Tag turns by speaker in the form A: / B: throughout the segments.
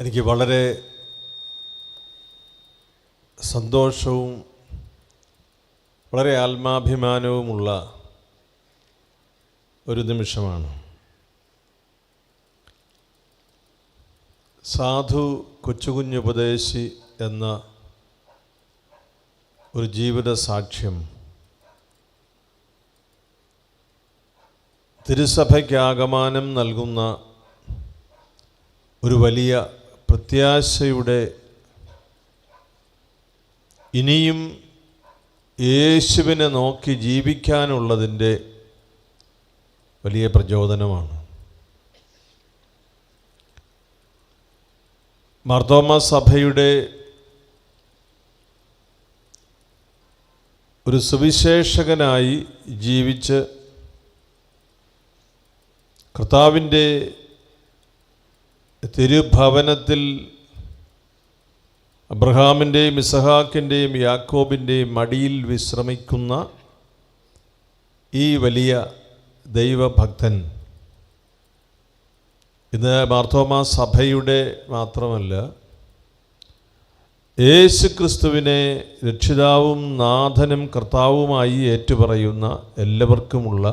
A: എനിക്ക് വളരെ സന്തോഷവും വളരെ ആത്മാഭിമാനവുമുള്ള ഒരു നിമിഷമാണ്. സാധു കൊച്ചുകുഞ്ഞുപദേശി എന്ന ഒരു ജീവിത സാക്ഷ്യം തിരുസഭയ്ക്ക് ആഗമനം നൽകുന്ന ഒരു വലിയ പ്രത്യാശയുടെ, ഇനിയും യേശുവിനെ നോക്കി ജീവിക്കാനുള്ളതിൻ്റെ വലിയ പ്രചോദനമാണ്. മാർത്തോമാ സഭയുടെ ഒരു സുവിശേഷകനായി ജീവിച്ച് കർത്താവിൻ്റെ തിരുഭവനത്തിൽ അബ്രഹാമിൻ്റെയും ഇസഹാക്കിൻ്റെയും യാക്കോബിൻ്റെയും മടിയിൽ വിശ്രമിക്കുന്ന ഈ വലിയ ദൈവഭക്തൻ ഇന്ന് മാർത്തോമാ സഭയുടെ മാത്രമല്ല, യേശു ക്രിസ്തുവിനെ രക്ഷിതാവും നാഥനും കർത്താവുമായി ഏറ്റുപറയുന്ന എല്ലാവർക്കുമുള്ള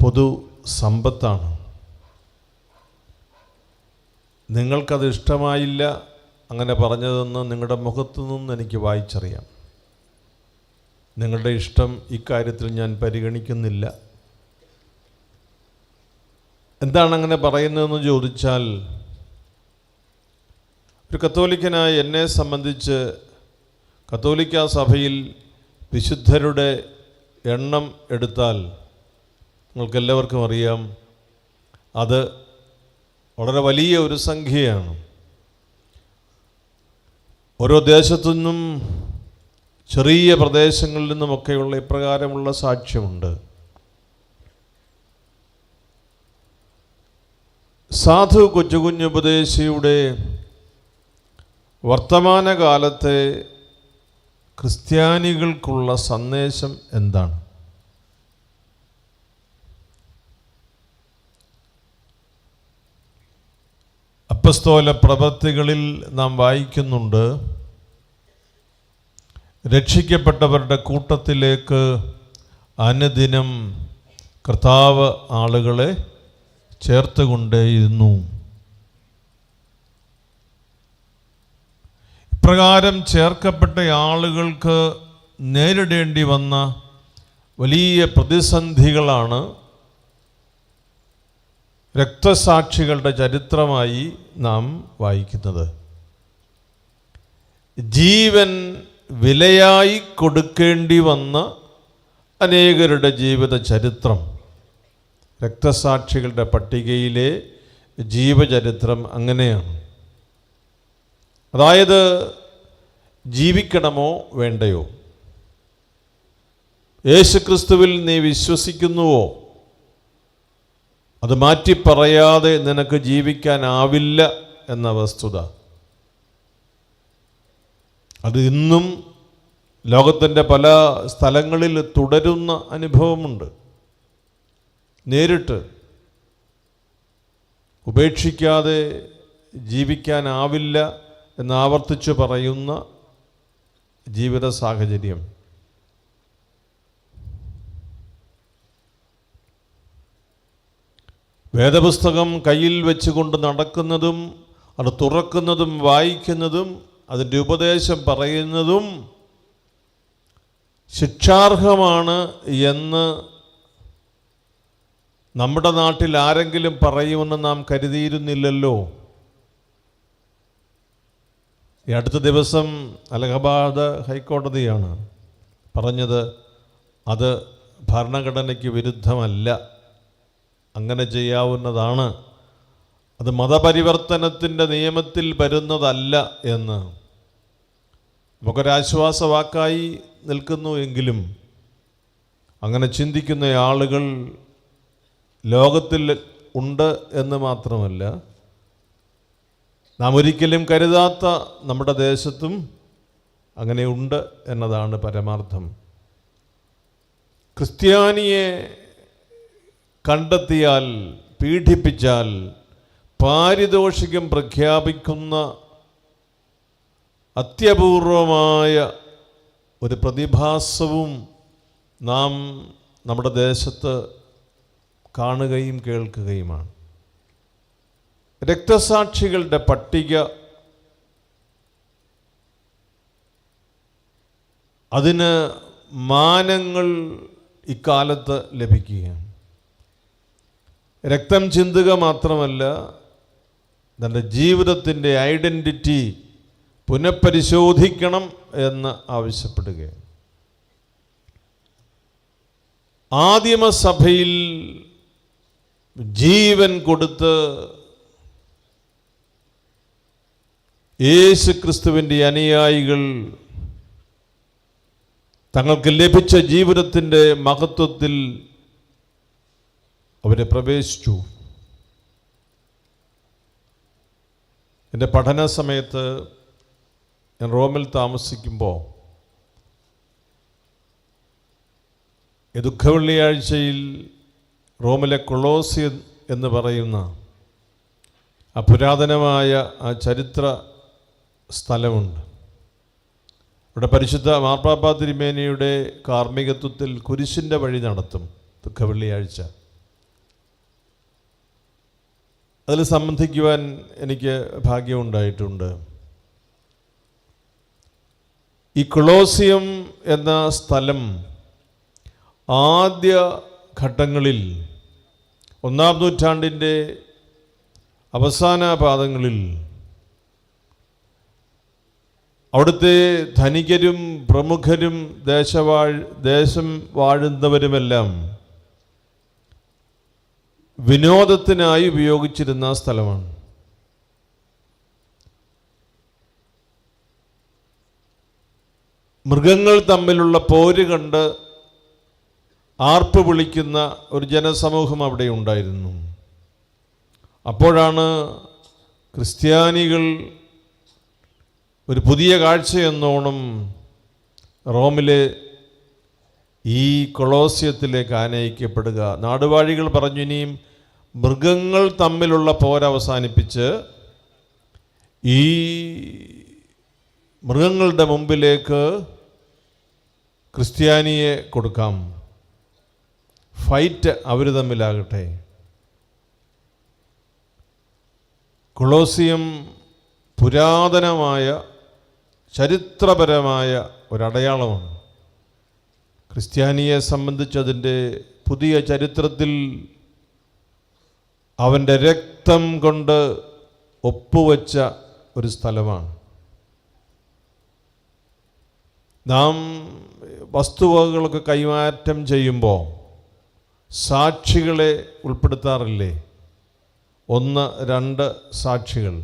A: പൊതു സമ്പത്താണ്. നിങ്ങൾക്കത് ഇഷ്ടമായില്ല അങ്ങനെ പറഞ്ഞതെന്ന് നിങ്ങളുടെ മുഖത്തു നിന്ന് എനിക്ക് വായിച്ചറിയാം. നിങ്ങളുടെ ഇഷ്ടം ഇക്കാര്യത്തിൽ ഞാൻ പരിഗണിക്കുന്നില്ല. എന്താണ് അങ്ങനെ പറയുന്നതെന്ന് ചോദിച്ചാൽ, ഒരു കത്തോലിക്കനായ എന്നെ സംബന്ധിച്ച് കത്തോലിക്ക സഭയിൽ വിശുദ്ധരുടെ എണ്ണം എടുത്താൽ നിങ്ങൾക്കെല്ലാവർക്കും അറിയാം, അത് വളരെ വലിയ ഒരു സംഖ്യയാണ്. ഓരോ ദേശത്തു നിന്നും ചെറിയ പ്രദേശങ്ങളിൽ നിന്നുമൊക്കെയുള്ള ഇപ്രകാരമുള്ള സാക്ഷ്യമുണ്ട്. സാധു കൊച്ചുകുഞ്ഞുപദേശിയുടെ വർത്തമാനകാലത്തെ ക്രിസ്ത്യാനികൾക്കുള്ള സന്ദേശം എന്താണ്? അപ്പസ്തോല പ്രവൃത്തികളിൽ നാം വായിക്കുന്നുണ്ട്, രക്ഷിക്കപ്പെട്ടവരുടെ കൂട്ടത്തിലേക്ക് അനുദിനം കർത്താവ് ആളുകളെ ചേർത്തുകൊണ്ടേയിരുന്നു. ഇപ്രകാരം ചേർക്കപ്പെട്ട ആളുകൾക്ക് നേരിടേണ്ടി വന്ന വലിയ പ്രതിസന്ധികളാണ് രക്തസാക്ഷികളുടെ ചരിത്രമായി നാം വായിക്കുന്നത്. ജീവൻ വിലയായി കൊടുക്കേണ്ടി വന്ന അനേകരുടെ ജീവിത ചരിത്രം, രക്തസാക്ഷികളുടെ പട്ടികയിലെ ജീവചരിത്രം അങ്ങനെയാണ്. അതായത്, ജീവിക്കണമോ വേണ്ടയോ? യേശുക്രിസ്തുവിൽ നീ വിശ്വസിക്കുന്നുവോ? അത് മാറ്റി പറയാതെ നിനക്ക് ജീവിക്കാനാവില്ല എന്ന വസ്തുത. അത് ഇന്നും ലോകത്തിൻ്റെ പല സ്ഥലങ്ങളിൽ തുടരുന്ന അനുഭവമുണ്ട്. നേരിട്ട് ഉപേക്ഷിക്കാതെ ജീവിക്കാനാവില്ല എന്നാവർത്തിച്ചു പറയുന്ന ജീവിത സാഹചര്യം. വേദപുസ്തകം കയ്യിൽ വെച്ചുകൊണ്ട് നടക്കുന്നതും അത് തുറക്കുന്നതും വായിക്കുന്നതും അതിൻ്റെ ഉപദേശം പറയുന്നതും ശിക്ഷാർഹമാണ് എന്ന് നമ്മുടെ നാട്ടിൽ ആരെങ്കിലും പറയുമെന്ന് നാം കരുതിയിരുന്നില്ലല്ലോ. ഈ അടുത്ത ദിവസം അലഹബാദ് ഹൈക്കോടതിയാണ് പറഞ്ഞത്, അത് ഭരണഘടനയ്ക്ക് വിരുദ്ധമല്ല, അങ്ങനെ ചെയ്യാവുന്നതാണ്, അത് മതപരിവർത്തനത്തിൻ്റെ നിയമത്തിൽ വരുന്നതല്ല എന്ന്. നമുക്കൊരാശ്വാസവാക്കായി നിൽക്കുന്നു. എങ്കിലും അങ്ങനെ ചിന്തിക്കുന്ന ആളുകൾ ലോകത്തിൽ ഉണ്ട് എന്ന് മാത്രമല്ല, നാം ഒരിക്കലും കരുതാത്ത നമ്മുടെ ദേശത്തും അങ്ങനെയുണ്ട് എന്നതാണ് പരമാർത്ഥം. ക്രിസ്ത്യാനിയെ കണ്ടെത്തിയാൽ, പീഡിപ്പിച്ചാൽ, പാരിതോഷികം പ്രഖ്യാപിക്കുന്ന അത്യപൂർവമായ ഒരു പ്രതിഭാസവും നാം നമ്മുടെ ദേശത്ത് കാണുകയും കേൾക്കുകയുമാണ്. രക്തസാക്ഷികളുടെ പട്ടിക, അതിന് മാനങ്ങൾ ഇക്കാലത്ത് ലഭിക്കുകയാണ്. രക്തം ചിന്തുക മാത്രമല്ല, തൻ്റെ ജീവിതത്തിൻ്റെ ഐഡൻറ്റിറ്റി പുനഃപരിശോധിക്കണം എന്ന് ആവശ്യപ്പെടുകയാണ്. ആദിമസഭയിൽ ജീവൻ കൊടുത്ത് യേശു ക്രിസ്തുവിൻ്റെ അനുയായികൾ തങ്ങൾക്ക് ലഭിച്ച ജീവിതത്തിൻ്റെ മഹത്വത്തിൽ അവരെ പ്രവേശിച്ചു. എൻ്റെ പഠന സമയത്ത് ഞാൻ റോമിൽ താമസിക്കുമ്പോൾ ദുഃഖവെള്ളിയാഴ്ചയിൽ റോമിലെ കൊളോസിയം എന്ന് പറയുന്ന ആ പുരാതനമായ ആ ചരിത്ര സ്ഥലമുണ്ട്. ഇവിടെ പരിശുദ്ധ മാർപ്പാപ്പാ തിരുമേനിയുടെ കാർമ്മികത്വത്തിൽ കുരിശിൻ്റെ വഴി നടത്തും ദുഃഖവെള്ളിയാഴ്ച. അതിൽ സംബന്ധിക്കുവാൻ എനിക്ക് ഭാഗ്യമുണ്ടായിട്ടുണ്ട്. ഈ കൊളോസിയം എന്ന സ്ഥലം ആദ്യ ഘട്ടങ്ങളിൽ 1-ാം നൂറ്റാണ്ടിൻ്റെ അവസാന പാദങ്ങളിൽ അവിടുത്തെ ധനികരും പ്രമുഖരും ദേശം വാഴുന്നവരുമെല്ലാം വിനോദത്തിനായി ഉപയോഗിച്ചിരുന്ന സ്ഥലമാണ്. മൃഗങ്ങൾ തമ്മിലുള്ള പോര് കണ്ട് ആർപ്പ് വിളിക്കുന്ന ഒരു ജനസമൂഹം അവിടെ ഉണ്ടായിരുന്നു. അപ്പോഴാണ് ക്രിസ്ത്യാനികൾ ഒരു പുതിയ കാഴ്ചയെന്നോണം റോമിലെ ഈ കൊളോസിയത്തിലേക്ക് ആനയിക്കപ്പെടുക. നാടുവാഴികൾ പറഞ്ഞു, ഇനിയും മൃഗങ്ങൾ തമ്മിലുള്ള പോരവസാനിപ്പിച്ച് ഈ മൃഗങ്ങളുടെ മുമ്പിലേക്ക് ക്രിസ്ത്യാനിയെ കൊടുക്കാം, ഫൈറ്റ് അവർ തമ്മിലാകട്ടെ. കൊളോസിയം പുരാതനമായ ചരിത്രപരമായ ഒരടയാളമാണ്. ക്രിസ്ത്യാനിയെ സംബന്ധിച്ചതിൻ്റെ പുതിയ ചരിത്രത്തിൽ അവൻ്റെ രക്തം കൊണ്ട് ഒപ്പുവെച്ച ഒരു സ്ഥലമാണ്. നാം വസ്തുവകകളൊക്കെ കൈമാറ്റം ചെയ്യുമ്പോൾ സാക്ഷികളെ ഉൾപ്പെടുത്താറില്ലേ? 1-2 സാക്ഷികൾ.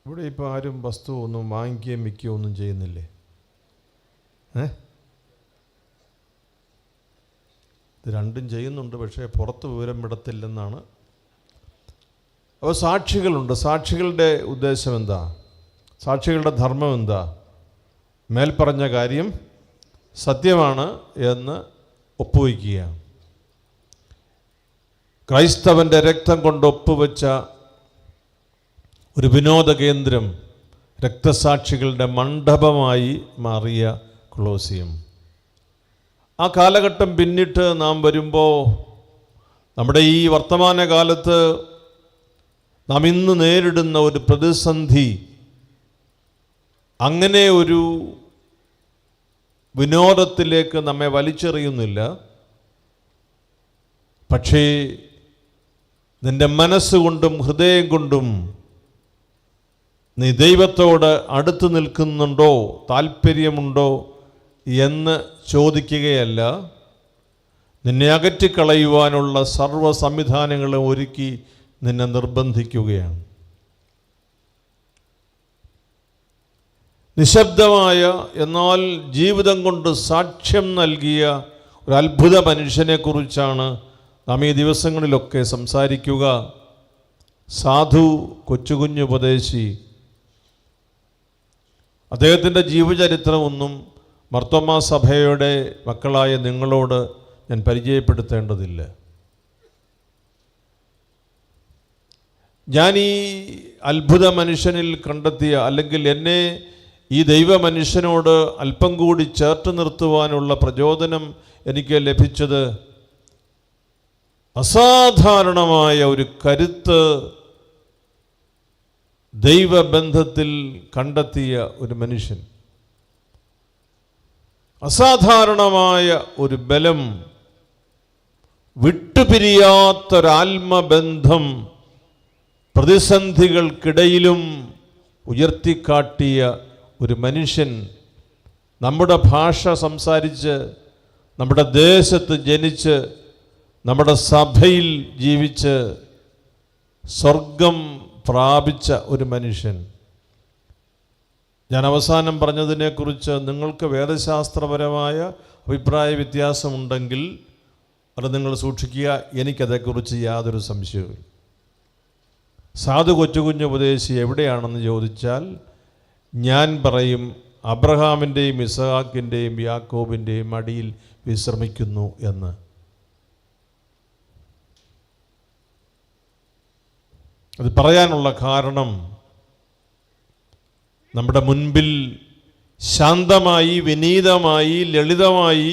A: ഇവിടെ ഇപ്പോൾ ആരും വസ്തു ഒന്നും വാങ്ങിക്കുകയും വിൽക്കുകയോ ഒന്നും ചെയ്യുന്നില്ലേ? ഇത് രണ്ടും ചെയ്യുന്നുണ്ട്, പക്ഷേ പുറത്ത് വിവരം വിടത്തില്ലെന്നാണ്. അപ്പോൾ സാക്ഷികളുണ്ട്. സാക്ഷികളുടെ ഉദ്ദേശം എന്താ? സാക്ഷികളുടെ ധർമ്മം എന്താ? മേൽപ്പറഞ്ഞ കാര്യം സത്യമാണ് എന്ന് ഒപ്പുവയ്ക്കുക. ക്രൈസ്തവൻ്റെ രക്തം കൊണ്ട് ഒപ്പുവെച്ച ഒരു വിനോദ കേന്ദ്രം, രക്തസാക്ഷികളുടെ മണ്ഡപമായി മാറിയ കൊളോസിയം. ആ കാലഘട്ടം പിന്നിട്ട് നാം വരുമ്പോൾ നമ്മുടെ ഈ വർത്തമാനകാലത്ത് നാം ഇന്ന് നേരിടുന്ന ഒരു പ്രതിസന്ധി അങ്ങനെ ഒരു വിനോദത്തിലേക്ക് നമ്മെ വലിച്ചെറിയുന്നില്ല. പക്ഷേ നിൻ്റെ മനസ്സുകൊണ്ടും ഹൃദയം കൊണ്ടും നീ ദൈവത്തോട് അടുത്ത് നിൽക്കുന്നുണ്ടോ, താല്പര്യമുണ്ടോ എന്ന് ചോദിക്കുകയല്ല, നിന്നെ അകറ്റിക്കളയുവാനുള്ള സർവ്വ സംവിധാനങ്ങളും ഒരുക്കി നിന്നെ നിർബന്ധിക്കുകയാണ്. നിശബ്ദമായ എന്നാൽ ജീവിതം കൊണ്ട് സാക്ഷ്യം നൽകിയ ഒരു അത്ഭുത മനുഷ്യനെക്കുറിച്ചാണ് നാം ഈ ദിവസങ്ങളിലൊക്കെ സംസാരിക്കുക. സാധു കൊച്ചുകുഞ്ഞുപദേശി. അദ്ദേഹത്തിൻ്റെ ജീവചരിത്രമൊന്നും മർത്തോമാ സഭയുടെ മക്കളായ നിങ്ങളോട് ഞാൻ പരിചയപ്പെടുത്തേണ്ടതില്ല. ഞാൻ ഈ അത്ഭുത മനുഷ്യനിൽ കണ്ടെത്തിയ, അല്ലെങ്കിൽ എന്നെ ഈ ദൈവ മനുഷ്യനോട് അല്പം കൂടി ചേർത്ത് നിർത്തുവാനുള്ള പ്രചോദനം എനിക്ക് ലഭിച്ചത് അസാധാരണമായ ഒരു കരുത്ത് ദൈവബന്ധത്തിൽ കണ്ടെത്തിയ ഒരു മനുഷ്യൻ, അസാധാരണമായ ഒരു ബലം, വിട്ടുപിരിയാത്തൊരാത്മബന്ധം പ്രതിസന്ധികൾക്കിടയിലും ഉയർത്തിക്കാട്ടിയ ഒരു മനുഷ്യൻ, നമ്മുടെ ഭാഷ സംസാരിച്ച്, നമ്മുടെ ദേശത്ത് ജനിച്ച്, നമ്മുടെ സഭയിൽ ജീവിച്ച് സ്വർഗം പ്രാപിച്ച ഒരു മനുഷ്യൻ. ഞാൻ അവസാനം പറഞ്ഞതിനെക്കുറിച്ച് നിങ്ങൾക്ക് വേദശാസ്ത്രപരമായ അഭിപ്രായ വ്യത്യാസമുണ്ടെങ്കിൽ അത് നിങ്ങൾ സൂക്ഷിക്കുക. എനിക്കതേക്കുറിച്ച് യാതൊരു സംശയവും. സാധു കൊച്ചുകുഞ്ഞ് ഉപദേശി എവിടെയാണെന്ന് ചോദിച്ചാൽ ഞാൻ പറയും അബ്രഹാമിൻ്റെയും ഇസഹാക്കിൻ്റെയും യാക്കോബിൻ്റെയും മടിയിൽ വിശ്രമിക്കുന്നു എന്ന്. അത് പറയാനുള്ള കാരണം, നമ്മുടെ മുൻപിൽ ശാന്തമായി, വിനീതമായി, ലളിതമായി,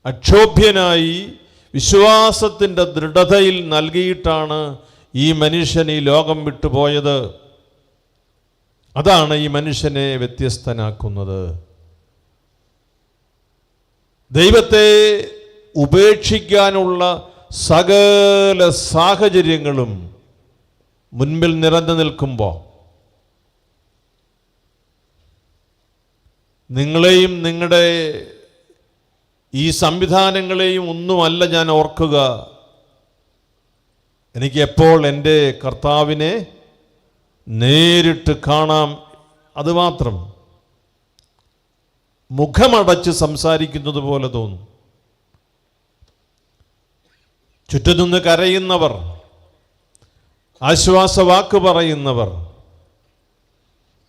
A: അക്ഷോഭ്യനായി, വിശ്വാസത്തിൻ്റെ ദൃഢതയിൽ നൽകിയിട്ടാണ് ഈ മനുഷ്യൻ ഈ ലോകം വിട്ടുപോയത്. അതാണ് ഈ മനുഷ്യനെ വ്യത്യസ്തനാക്കുന്നത്. ദൈവത്തെ ഉപേക്ഷിക്കാനുള്ള സകല സാഹചര്യങ്ങളും മുൻപിൽ നിറഞ്ഞു നിൽക്കുമ്പോൾ നിങ്ങളെയും നിങ്ങളുടെ ഈ സംവിധാനങ്ങളെയും ഒന്നുമല്ല ഞാൻ ഓർക്കുക. എനിക്ക് എപ്പോൾ എൻ്റെ കർത്താവിനെ നേരിട്ട് കാണാം, അതുമാത്രം. മുഖമടച്ച് സംസാരിക്കുന്നത് പോലെ തോന്നും. ചുറ്റും നിന്ന് കരയുന്നവർ, ആശ്വാസവാക്ക് പറയുന്നവർ,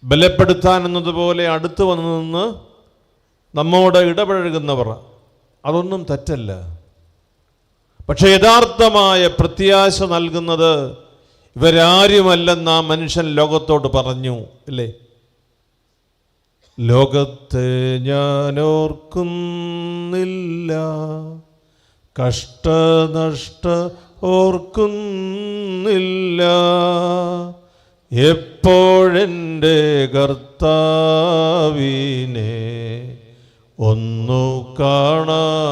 A: ബലപ്പെടുത്താൻ എന്നതുപോലെ അടുത്ത് വന്നു നിന്ന് നമ്മോട് ഇടപഴകുന്നവർ, അതൊന്നും തെറ്റല്ല. പക്ഷെ യഥാർത്ഥമായ പ്രത്യാശ നൽകുന്നത് ഇവരാരുമല്ലെന്ന് ആ മനുഷ്യൻ ലോകത്തോട് പറഞ്ഞു, അല്ലേ? ലോകത്തെ ഞാൻ ഓർക്കുന്നില്ല, കഷ്ടനഷ്ട ഓർക്കുന്നില്ല, എപ്പോഴെൻ്റെ കർത്താവിനെ ഒന്നു കാണാമെന്നേയുള്ളൂ.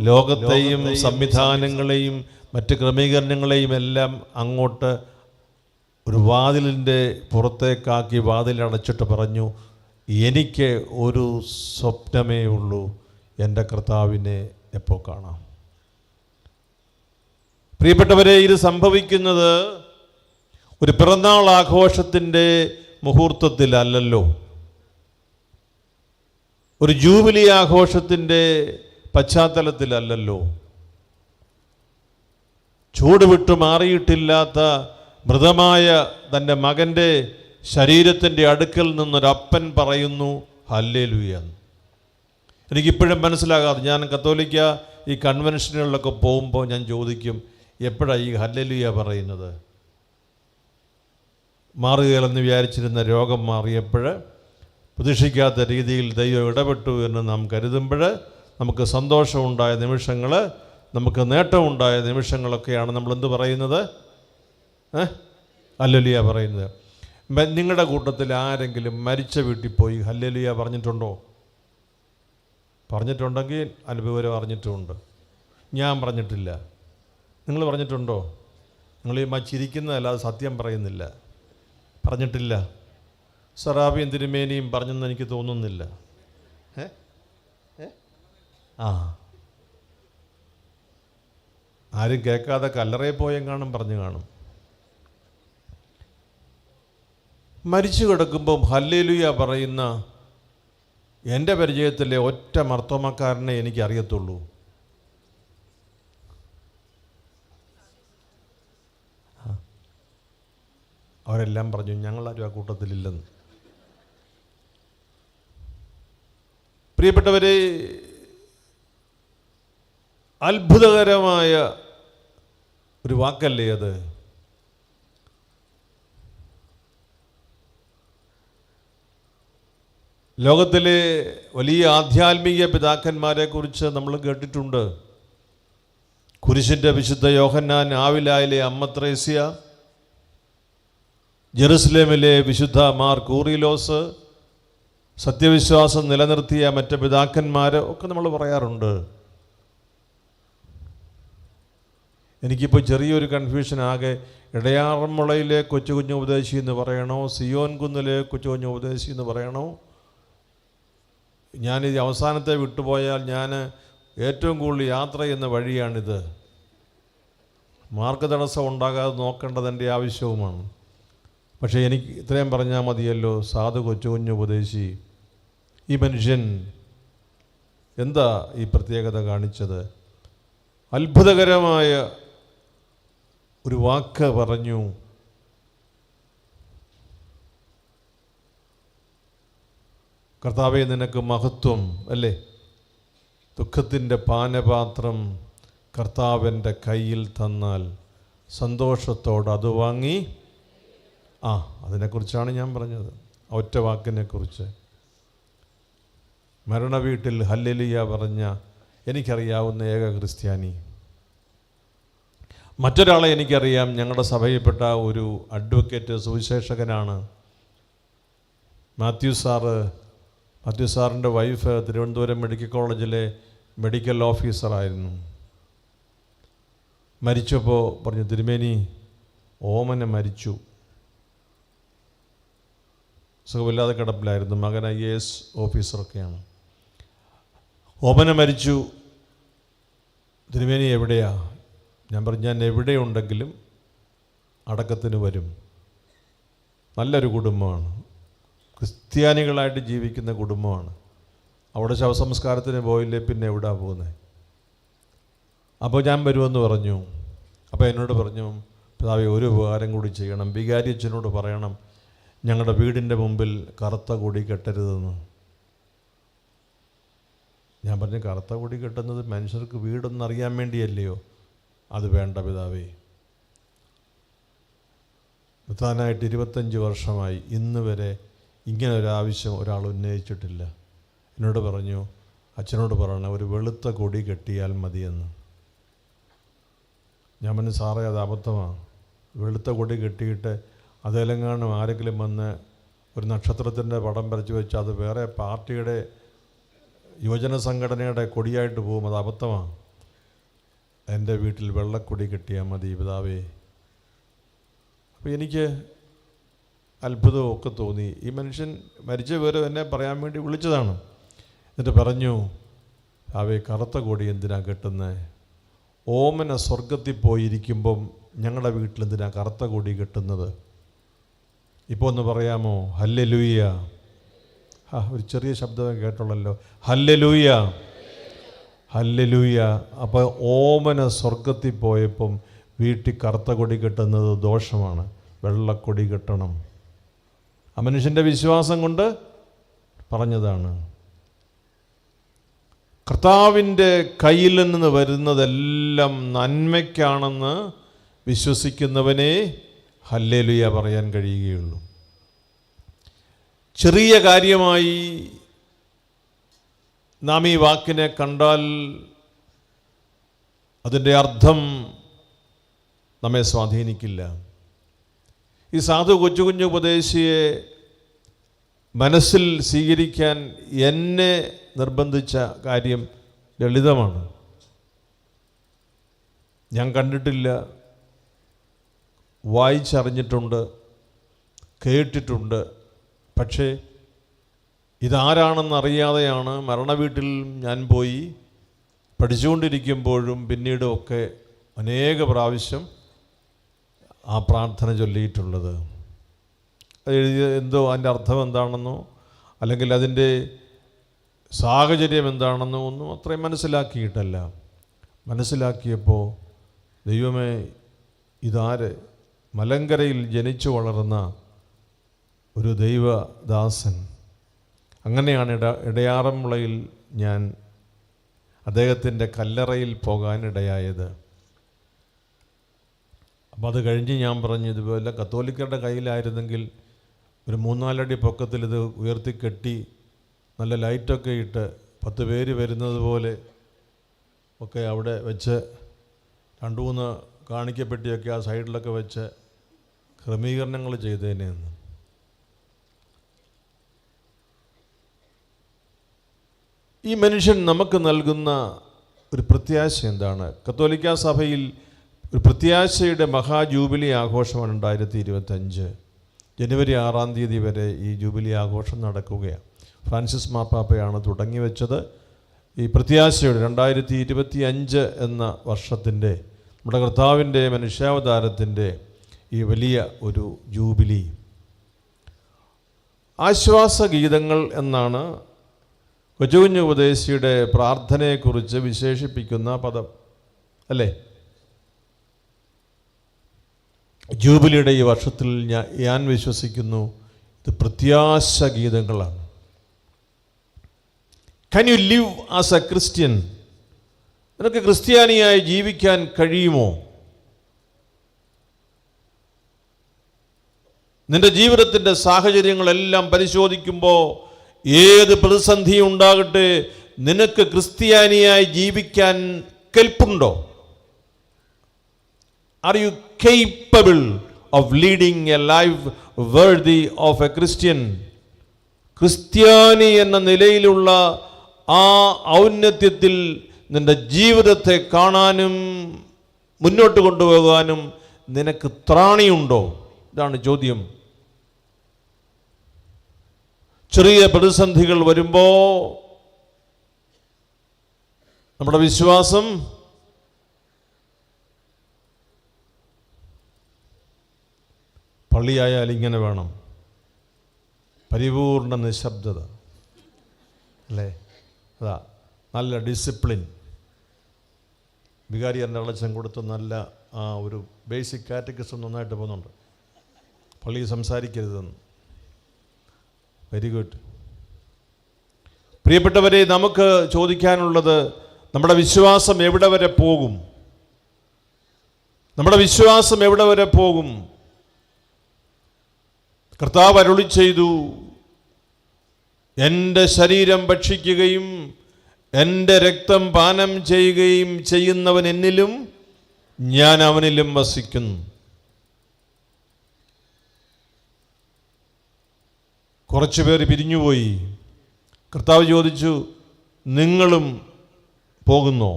A: ലോകത്തെയും സംവിധാനങ്ങളെയും മറ്റ് ക്രമീകരണങ്ങളെയും എല്ലാം അങ്ങോട്ട് ഒരു വാതിലിൻ്റെ പുറത്തേക്കാക്കി വാതിലടച്ചിട്ട് പറഞ്ഞു, എനിക്ക് ഒരു സ്വപ്നമേ ഉള്ളൂ, എൻ്റെ കർത്താവിനെ എപ്പോൾ കാണാം. പ്രിയപ്പെട്ടവരെ, ഇത് സംഭവിക്കുന്നത് ഒരു പിറന്നാൾ ആഘോഷത്തിൻ്റെ മുഹൂർത്തത്തിലല്ലല്ലോ, ഒരു ജൂബിലി ആഘോഷത്തിൻ്റെ പശ്ചാത്തലത്തിലല്ലല്ലോ, ചൂട് വിട്ടു മാറിയിട്ടില്ലാത്ത മൃതമായ തൻ്റെ മകൻ്റെ ശരീരത്തിൻ്റെ അടുക്കൽ നിന്നൊരപ്പൻ പറയുന്നു ഹല്ലേലൂയ. എനിക്കിപ്പോഴും മനസ്സിലാകാതെ, ഞാൻ കത്തോലിക്ക ഈ കൺവെൻഷനുകളിലൊക്കെ പോകുമ്പോൾ ഞാൻ ചോദിക്കും, എപ്പോഴാണ് ഈ ഹല്ലേലൂയ പറയുന്നത്? മാറുകയില്ലെന്ന് വിചാരിച്ചിരുന്ന രോഗം മാറിയപ്പോൾ, പ്രതീക്ഷിക്കാത്ത രീതിയിൽ ദൈവം ഇടപെട്ടു എന്ന് നാം കരുതുമ്പോൾ നമുക്ക് സന്തോഷമുണ്ടായ നിമിഷങ്ങൾ, നമുക്ക് നേട്ടമുണ്ടായ നിമിഷങ്ങളൊക്കെയാണ് നമ്മളെന്ത് പറയുന്നത്? ഹല്ലേലൂയ പറയുന്നത്. നിങ്ങളുടെ കൂട്ടത്തിൽ ആരെങ്കിലും മരിച്ച വീട്ടിൽ പോയി ഹല്ലേലൂയ പറഞ്ഞിട്ടുണ്ടോ? പറഞ്ഞിട്ടുണ്ടെങ്കിൽ അനുഭവം അറിഞ്ഞിട്ടുമുണ്ട്. ഞാൻ പറഞ്ഞിട്ടില്ല. നിങ്ങൾ പറഞ്ഞിട്ടുണ്ടോ? നിങ്ങൾ ഈ ചിരിക്കുന്നതല്ലാതെ സത്യം പറയുന്നില്ല. പറഞ്ഞിട്ടില്ല. സറാബിയും തിരുമേനിയും പറഞ്ഞെന്ന് എനിക്ക് തോന്നുന്നില്ല. ആരും കേൾക്കാതെ കല്ലറയിൽ പോയെങ്ങാനും പറഞ്ഞു കാണും. മരിച്ചു കിടക്കുമ്പം ഹല്ലേലൂയ പറയുന്ന എൻ്റെ പരിചയത്തിലെ ഒറ്റ മർത്തോമക്കാരനെ എനിക്കറിയത്തുള്ളൂ. അവരെല്ലാം പറഞ്ഞു ഞങ്ങളാരും ആ കൂട്ടത്തിലില്ലെന്ന്. പ്രിയപ്പെട്ടവരെ, അത്ഭുതകരമായ ഒരു വാക്കല്ലേ അത്? ലോകത്തിലെ വലിയ ആധ്യാത്മിക പിതാക്കന്മാരെക്കുറിച്ച് നമ്മൾ കേട്ടിട്ടുണ്ട്. കുരിശിൻ്റെ വിശുദ്ധ യോഹന്നാൻ, ആവിലായിലെ അമ്മ ത്രേസ്യ, ജെറുസലേമിലെ വിശുദ്ധ മാർ കൂറിലോസ്, സത്യവിശ്വാസം നിലനിർത്തിയ മറ്റ് പിതാക്കന്മാർ ഒക്കെ നമ്മൾ പറയാറുണ്ട്. എനിക്കിപ്പോൾ ചെറിയൊരു കൺഫ്യൂഷൻ ആകെ, ഇടയാറന്മുളയിലെ കൊച്ചു കുഞ്ഞു ഉപദേശി എന്ന് പറയണോ, സിയോൻ കുന്നിലെ കൊച്ചു കുഞ്ഞു ഉപദേശി എന്ന് പറയണോ? ഞാനിത് അവസാനത്തെ വിട്ടുപോയാൽ ഞാൻ ഏറ്റവും കൂടുതൽ യാത്ര ചെയ്യുന്ന വഴിയാണിത്. മാർഗതടസ്സം ഉണ്ടാകാതെ നോക്കേണ്ടത് എൻ്റെ ആവശ്യവുമാണ്. പക്ഷേ എനിക്ക് ഇത്രയും പറഞ്ഞാൽ മതിയല്ലോ, സാധു കൊച്ചു കുഞ്ഞു ഉപദേശി. ഈ മനുഷ്യൻ എന്താ ഈ പ്രത്യേകത കാണിച്ചത്? അത്ഭുതകരമായ ഒരു വാക്ക് പറഞ്ഞു. കർത്താവേ, നിനക്ക് മഹത്വം, അല്ലേ? ദുഃഖത്തിൻ്റെ പാനപാത്രം കർത്താവിൻ്റെ കയ്യിൽ തന്നാൽ സന്തോഷത്തോടെ അത് വാങ്ങി. അതിനെക്കുറിച്ചാണ് ഞാൻ പറഞ്ഞത്, ഒറ്റ വാക്കിനെക്കുറിച്ച്. മരണവീട്ടിൽ ഹല്ലേലൂയ പറഞ്ഞ എനിക്കറിയാവുന്ന ഏക ക്രിസ്ത്യാനി. മറ്റൊരാളെ എനിക്കറിയാം, ഞങ്ങളുടെ സഭയിൽപ്പെട്ട ഒരു അഡ്വക്കേറ്റ്, സുവിശേഷകനാണ്. മാത്യു സാറിൻ്റെ വൈഫ് തിരുവനന്തപുരം മെഡിക്കൽ കോളേജിലെ മെഡിക്കൽ ഓഫീസറായിരുന്നു. മരിച്ചപ്പോൾ പറഞ്ഞു, തിരുമേനി ഓമന മരിച്ചു. സുഖമില്ലാതെ കിടപ്പിലായിരുന്നു. മകൻ IAS ഓഫീസറൊക്കെയാണ്. ഓമന മരിച്ചു. തിരുമേനി എവിടെയാ? ഞാൻ പറഞ്ഞു, ഞാൻ എവിടെയുണ്ടെങ്കിലും അടക്കത്തിന് വരും. നല്ലൊരു കുടുംബമാണ്, ക്രിസ്ത്യാനികളായിട്ട് ജീവിക്കുന്ന കുടുംബമാണ്. അവിടെ ശവസംസ്കാരത്തിന് പോയില്ലേ പിന്നെ എവിടാ പോകുന്നത്? അപ്പോൾ ഞാൻ വരുമെന്ന് പറഞ്ഞു. അപ്പോൾ എന്നോട് പറഞ്ഞു, പിതാവേ, ഒരു ഉപകാരം കൂടി ചെയ്യണം. വികാരി അച്ഛനോട് പറയണം, ഞങ്ങളുടെ വീടിൻ്റെ മുമ്പിൽ കറുത്ത കൊടി കെട്ടരുതെന്ന്. ഞാൻ പറഞ്ഞു, കറുത്ത കൊടി കെട്ടുന്നത് മനുഷ്യർക്ക് വീടൊന്നറിയാൻ വേണ്ടിയല്ലയോ? അത് വേണ്ട പിതാവേ. പ്രധാനമായിട്ട് 25 വർഷമായി ഇന്ന് വരെ ഇങ്ങനെ ഒരാവശ്യം ഒരാൾ ഉന്നയിച്ചിട്ടില്ല. എന്നോട് പറഞ്ഞു, അച്ഛനോട് പറയണം ഒരു വെളുത്ത കൊടി കെട്ടിയാൽ മതിയെന്ന്. ഞാൻ പറഞ്ഞു, സാറേ, അത് അബദ്ധമാണ്. വെളുത്ത കൊടി കെട്ടിയിട്ട് അതെല്ലെങ്ങാനും ആരെങ്കിലും വന്ന് ഒരു നക്ഷത്രത്തിൻ്റെ പടം വരച്ച് വെച്ച് അത് വേറെ പാർട്ടിയുടെ യുവജന സംഘടനയുടെ കൊടിയായിട്ട് പോകും. അത് അബദ്ധമാണ്. എൻ്റെ വീട്ടിൽ വെള്ളക്കൊടി കെട്ടിയാൽ മതി പിതാവേ. അപ്പോൾ എനിക്ക് അത്ഭുതമൊക്കെ തോന്നി. ഈ മനുഷ്യൻ മരിച്ച വിവരം എന്നെ പറയാൻ വേണ്ടി വിളിച്ചതാണ്. എന്നിട്ട് പറഞ്ഞു, അവയെ കറുത്ത കൊടി എന്തിനാ കെട്ടുന്നത്? ഓമന സ്വർഗത്തിൽ പോയിരിക്കുമ്പം ഞങ്ങളുടെ വീട്ടിൽ എന്തിനാ കറുത്ത കൊടി കെട്ടുന്നത്? ഇപ്പോൾ ഒന്ന് പറയാമോ? ഹല്ലേലൂയ. ഒരു ചെറിയ ശബ്ദം കേട്ടുള്ളല്ലോ, ഹല്ലേലൂയ, ഹല്ലേലൂയ. അപ്പോൾ ഓമന സ്വർഗത്തിൽ പോയപ്പം വീട്ടിൽ കറുത്ത കൊടി കെട്ടുന്നത് ദോഷമാണ്, വെള്ളക്കൊടി കെട്ടണം. ആ മനുഷ്യൻ്റെ വിശ്വാസം കൊണ്ട് പറഞ്ഞതാണ്. കർത്താവിൻ്റെ കയ്യിൽ നിന്ന് വരുന്നതെല്ലാം നന്മയ്ക്കാണെന്ന് വിശ്വസിക്കുന്നവനെ ഹല്ലേലൂയ പറയാൻ കഴിയുകയുള്ളൂ. ചെറിയ കാര്യമായി നാം ഈ വാക്കിനെ കണ്ടാൽ അതിൻ്റെ അർത്ഥം നമ്മെ സ്വാധീനിക്കില്ല. ഈ സാധു കൊച്ചു കുഞ്ഞു ഉപദേശിയെ മനസ്സിൽ സ്വീകരിക്കാൻ എന്നെ നിർബന്ധിച്ച കാര്യം ലളിതമാണ്. ഞാൻ കണ്ടിട്ടില്ല, വായിച്ചറിഞ്ഞിട്ടുണ്ട്, കേട്ടിട്ടുണ്ട്. പക്ഷേ ഇതാരാണെന്നറിയാതെയാണ് മരണവീട്ടിൽ ഞാൻ പോയി പഠിച്ചുകൊണ്ടിരിക്കുമ്പോഴും പിന്നീടും ഒക്കെ അനേക പ്രാവശ്യം ആ പ്രാർത്ഥന ചൊല്ലിയിട്ടുള്ളത്. എന്തോ അതിൻ്റെ അർത്ഥം എന്താണെന്നോ അല്ലെങ്കിൽ അതിൻ്റെ സാഹചര്യം എന്താണെന്നോ ഒന്നും അത്രയും മനസ്സിലാക്കിയിട്ടല്ല. മനസ്സിലാക്കിയപ്പോൾ ദൈവമേ, ഇതാര്? മലങ്കരയിൽ ജനിച്ചു വളർന്ന ഒരു ദൈവദാസൻ. അങ്ങനെയാണ് ഇടയാറന്മുളയിൽ ഞാൻ അദ്ദേഹത്തിൻ്റെ കല്ലറയിൽ പോകാനിടയായത്. അപ്പോൾ അത് കഴിഞ്ഞ് ഞാൻ പറഞ്ഞു, ഇതുപോലെ കത്തോലിക്കരുടെ കയ്യിലായിരുന്നെങ്കിൽ ഒരു 3-4 അടി പൊക്കത്തിൽ ഇത് ഉയർത്തിക്കെട്ടി നല്ല ലൈറ്റൊക്കെ ഇട്ട് 10 പേര് വരുന്നത് പോലെ ഒക്കെ അവിടെ വെച്ച് 2-3 കാണിക്കപ്പെട്ടിയൊക്കെ ആ സൈഡിലൊക്കെ വെച്ച് ക്രമീകരണങ്ങൾ ചെയ്തതിനെന്ന്. ഈ മനുഷ്യൻ നമുക്ക് നൽകുന്ന ഒരു പ്രത്യാശ എന്താണ്? കത്തോലിക്ക സഭയിൽ ഒരു പ്രത്യാശയുടെ മഹാജൂബിലി ആഘോഷമാണ് 2025. ജനുവരി 6-ാം തീയതി വരെ ഈ ജൂബിലി ആഘോഷം നടക്കുകയാണ്. ഫ്രാൻസിസ് മാർപ്പാപ്പയാണ് തുടങ്ങി വെച്ചത്. ഈ പ്രത്യാശയുടെ 2025 എന്ന വർഷത്തിൻ്റെ, നമ്മുടെ കർത്താവിൻ്റെ മനുഷ്യാവതാരത്തിൻ്റെ ഈ വലിയ ഒരു ജൂബിലി. ആശ്വാസഗീതങ്ങൾ എന്നാണ് കൊച്ചുകുഞ്ഞു ഉപദേശിയുടെ പ്രാർത്ഥനയെക്കുറിച്ച് വിശേഷിപ്പിക്കുന്ന പദം, അല്ലേ? ജൂബിലിയുടെ ഈ വർഷത്തിൽ ഞാൻ വിശ്വസിക്കുന്നു ഇത് പ്രത്യാശഗീതങ്ങളാണ്. Can you live as a Christian? നിനക്ക് ക്രിസ്ത്യാനിയായി ജീവിക്കാൻ കഴിയുമോ? നിന്റെ ജീവിതത്തിൻ്റെ സാഹചര്യങ്ങളെല്ലാം പരിശോധിക്കുമ്പോൾ ഏത് പ്രതിസന്ധി ഉണ്ടാകട്ടെ, നിനക്ക് ക്രിസ്ത്യാനിയായി ജീവിക്കാൻ കെൽപ്പുണ്ടോ? Are you capable of leading a life worthy of a Christian? ക്രിസ്ത്യാനി എന്ന നിലയിലുള്ള ആ ഔന്നത്യത്തിൽ നിന്റെ ജീവിതത്തെ കാണാനും മുന്നോട്ട് കൊണ്ടുപോകാനും നിനക്ക് ത്രാണിയുണ്ടോ? ഇതാണ് ചോദ്യം. ചെറിയ പ്രതിസന്ധികൾ വരുമ്പോൾ നമ്മുടെ വിശ്വാസം പള്ളിയായാൽ ഇങ്ങനെ വേണം, പരിപൂർണ നിശബ്ദത, അല്ലേ? അതാ നല്ല ഡിസിപ്ലിൻ. വികാരി എൻ്റെ അളച്ചൻ കൊടുത്ത നല്ല ആ ഒരു ബേസിക് കാറ്റഗറിസം നന്നായിട്ട് പോകുന്നുണ്ട്. പള്ളിയിൽ സംസാരിക്കരുതെന്ന്. Very good. പ്രിയപ്പെട്ടവരെ, നമുക്ക് ചോദിക്കാനുള്ളത്, നമ്മുടെ വിശ്വാസം എവിടെ വരെ പോകും? നമ്മുടെ വിശ്വാസം എവിടെ വരെ പോകും? കർത്താവ് അരുളി ചെയ്തു, എൻ്റെ ശരീരം ഭക്ഷിക്കുകയും എൻ്റെ രക്തം പാനം ചെയ്യുകയും ചെയ്യുന്നവൻ എന്നിലും ഞാൻ അവനിലും വസിക്കുന്നു. കുറച്ചു പേർ പിരിഞ്ഞുപോയി. കർത്താവ് ചോദിച്ചു, നിങ്ങളും പോകുന്നോ?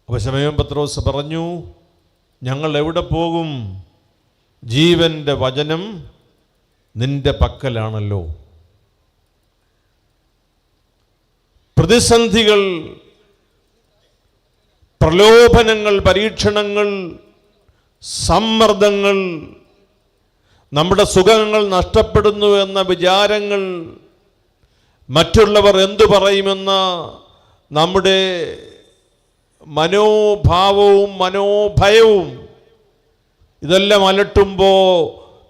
A: അപ്പോൾ ശമയോൻ പത്രോസ് പറഞ്ഞു, ഞങ്ങൾ എവിടെ പോകും? ജീവൻ്റെ വചനം നിന്റെ പക്കലാണല്ലോ. പ്രതിസന്ധികൾ, പ്രലോഭനങ്ങൾ, പരീക്ഷണങ്ങൾ, സമ്മർദ്ദങ്ങൾ, നമ്മുടെ സുഖങ്ങൾ നഷ്ടപ്പെടുന്നു എന്ന വിചാരങ്ങൾ, മറ്റുള്ളവർ എന്തു പറയുമെന്ന നമ്മുടെ മനോഭാവവും മനോഭയവും, ഇതെല്ലാം അലട്ടുമ്പോൾ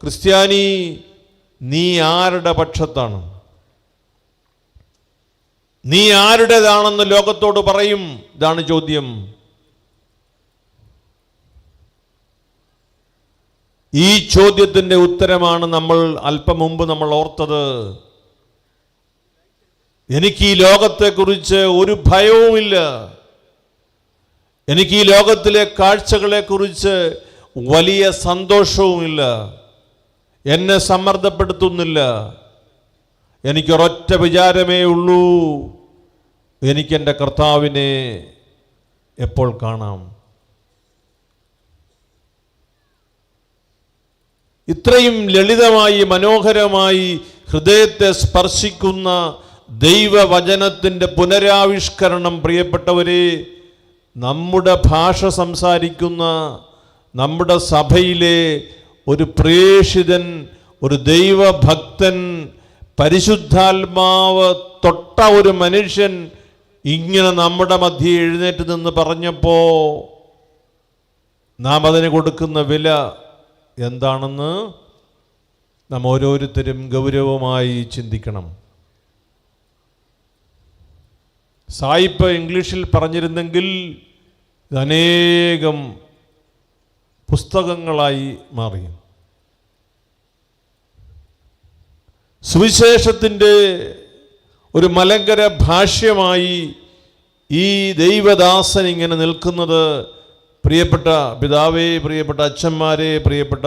A: ക്രിസ്ത്യാനി, നീ ആരുടെ പക്ഷത്താണ്? നീ ആരുടേതാണെന്ന് ലോകത്തോട് പറയും? ഇതാണ് ചോദ്യം. ഈ ചോദ്യത്തിൻ്റെ ഉത്തരമാണ് നമ്മൾ അല്പം മുമ്പ് നമ്മൾ ഓർത്തത്. എനിക്ക് ഈ ലോകത്തെക്കുറിച്ച് ഒരു ഭയവുമില്ല. എനിക്ക് ഈ ലോകത്തിലെ കാഴ്ചകളെക്കുറിച്ച് വലിയ സന്തോഷവുമില്ല. എന്നെ സമ്മർദ്ദപ്പെടുത്തുന്നില്ല. എനിക്കൊരൊറ്റ വിചാരമേ ഉള്ളൂ, എനിക്കെൻ്റെ കർത്താവിനെ എപ്പോൾ കാണാം. ഇത്രയും ലളിതമായി മനോഹരമായി ഹൃദയത്തെ സ്പർശിക്കുന്ന ദൈവവചനത്തിൻ്റെ പുനരാവിഷ്കരണം, പ്രിയപ്പെട്ടവരെ, നമ്മുടെ ഭാഷ സംസാരിക്കുന്ന നമ്മുടെ സഭയിലെ ഒരു പ്രേഷിതൻ, ഒരു ദൈവഭക്തൻ, പരിശുദ്ധാത്മാവ് തൊട്ട ഒരു മനുഷ്യൻ ഇങ്ങനെ നമ്മുടെ മധ്യേ എഴുന്നേറ്റ് നിന്ന് പറഞ്ഞപ്പോൾ നാം അതിന് കൊടുക്കുന്ന വില എന്താണെന്ന് നാം ഓരോരുത്തരും ഗൗരവമായി ചിന്തിക്കണം. സായിപ്പ് ഇംഗ്ലീഷിൽ പറഞ്ഞിരുന്നെങ്കിൽ അനേകം പുസ്തകങ്ങളായി മാറി. സുവിശേഷത്തിൻ്റെ ഒരു മലങ്കര ഭാഷ്യമായി ഈ ദൈവദാസൻ ഇങ്ങനെ നിൽക്കുന്നത്, പ്രിയപ്പെട്ട പിതാവേ, പ്രിയപ്പെട്ട അച്ഛന്മാരെ, പ്രിയപ്പെട്ട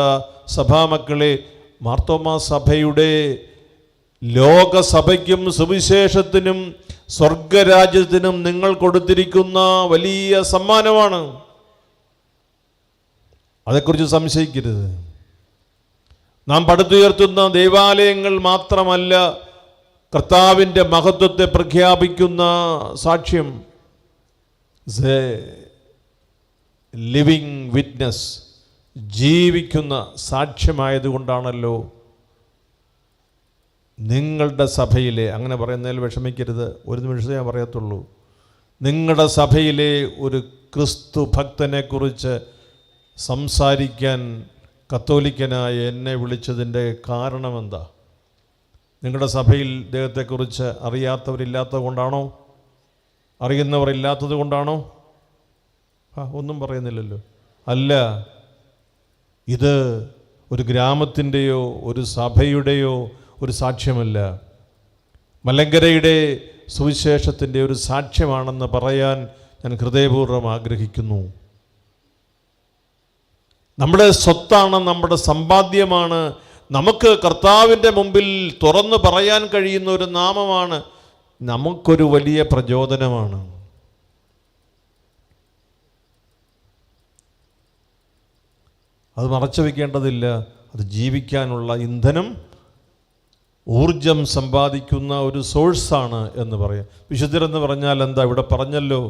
A: സഭാമക്കളെ, മാർത്തോമാ സഭയുടെ ലോകസഭയ്ക്കും സുവിശേഷത്തിനും സ്വർഗരാജ്യത്തിനും നിങ്ങൾ കൊടുത്തിരിക്കുന്ന വലിയ സമ്മാനമാണ്. അതേക്കുറിച്ച് സംശയിക്കരുത്. നാം പടുത്തുയർത്തുന്ന ദൈവാലയങ്ങൾ മാത്രമല്ല കർത്താവിൻ്റെ മഹത്വത്തെ പ്രഖ്യാപിക്കുന്ന സാക്ഷ്യം. ലിവിങ് വിറ്റ്നസ്, ജീവിക്കുന്ന സാക്ഷ്യമായതുകൊണ്ടാണല്ലോ നിങ്ങളുടെ സഭയിലെ, അങ്ങനെ പറയുന്നതിൽ വിഷമിക്കരുത്, ഒരു നിമിഷം ഞാൻ പറയത്തുള്ളൂ, നിങ്ങളുടെ സഭയിലെ ഒരു ക്രിസ്തു ഭക്തനെക്കുറിച്ച് സംസാരിക്കാൻ കത്തോലിക്കനായ എന്നെ വിളിച്ചതിൻ്റെ കാരണമെന്താ? നിങ്ങളുടെ സഭയിൽ ദൈവത്തെക്കുറിച്ച് അറിയാത്തവരില്ലാത്തത് കൊണ്ടാണോ? അറിയുന്നവർ ഇല്ലാത്തത് കൊണ്ടാണോ? ഒന്നും പറയുന്നില്ലല്ലോ. അല്ല, ഇത് ഒരു ഗ്രാമത്തിൻ്റെയോ ഒരു സഭയുടെയോ ഒരു സാക്ഷ്യമല്ല, മലങ്കരയുടെ സുവിശേഷത്തിൻ്റെ ഒരു സാക്ഷ്യമാണെന്ന് പറയാൻ ഞാൻ ഹൃദയപൂർവ്വം ആഗ്രഹിക്കുന്നു. നമ്മുടെ സ്വത്താണ്, നമ്മുടെ സമ്പാദ്യമാണ്, നമുക്ക് കർത്താവിൻ്റെ മുമ്പിൽ തുറന്നു പറയാൻ കഴിയുന്ന ഒരു നാമമാണ്, നമുക്കൊരു വലിയ പ്രചോദനമാണ്. അത് മറച്ചു വയ്ക്കേണ്ടതില്ല. അത് ജീവിക്കാനുള്ള ഇന്ധനം, ഊർജം സമ്പാദിക്കുന്ന ഒരു സോഴ്സാണ് എന്ന് പറയാം. വിശുദ്ധരെന്ന് പറഞ്ഞാൽ എന്താ? ഇവിടെ പറഞ്ഞല്ലോ,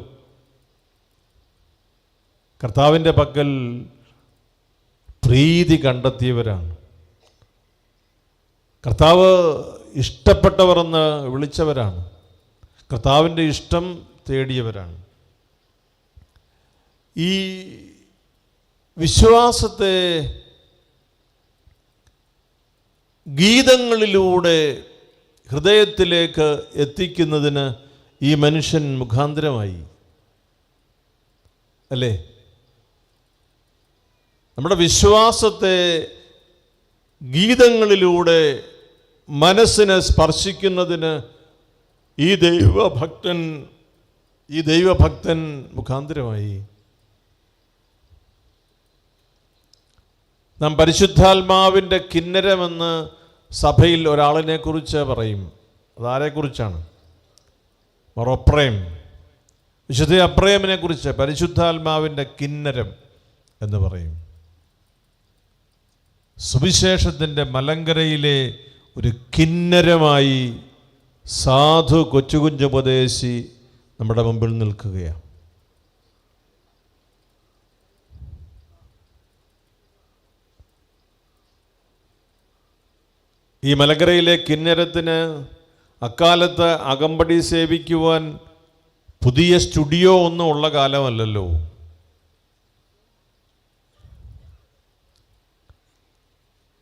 A: കർത്താവിൻ്റെ പക്കൽ പ്രീതി കണ്ടെത്തിയവരാണ്, കർത്താവ് ഇഷ്ടപ്പെട്ടവരെന്ന് വിളിച്ചവരാണ്, കർത്താവിൻ്റെ ഇഷ്ടം തേടിയവരാണ്. ഈ വിശ്വാസത്തെ ഗീതങ്ങളിലൂടെ ഹൃദയത്തിലേക്ക് എത്തിക്കുന്നതിന് ഈ മനുഷ്യൻ മുഖാന്തരമായി, അല്ലേ? നമ്മുടെ വിശ്വാസത്തെ ഗീതങ്ങളിലൂടെ മനസ്സിനെ സ്പർശിക്കുന്നതിന് ഈ ദൈവഭക്തൻ മുഖാന്തരമായി. നാം പരിശുദ്ധാത്മാവിൻ്റെ കിന്നരമെന്ന് സഭയിൽ ഒരാളിനെ കുറിച്ച് പറയും. അതാരെക്കുറിച്ചാണ്? മറോപ്രേം, വിശുദ്ധ അപ്രേമിനെ കുറിച്ച് പരിശുദ്ധാത്മാവിൻ്റെ കിന്നരം എന്ന് പറയും. സുവിശേഷത്തിൻ്റെ മലങ്കരയിലെ ഒരു കിന്നരമായി സാധു കൊച്ചുകുഞ്ചുപദേശി നമ്മുടെ മുമ്പിൽ നിൽക്കുകയാണ്. ഈ മലങ്കരയിലെ കിന്നരത്തിന് അക്കാലത്ത് അകമ്പടി സേവിക്കുവാൻ പുതിയ സ്റ്റുഡിയോ ഒന്നും ഉള്ള കാലമല്ലല്ലോ.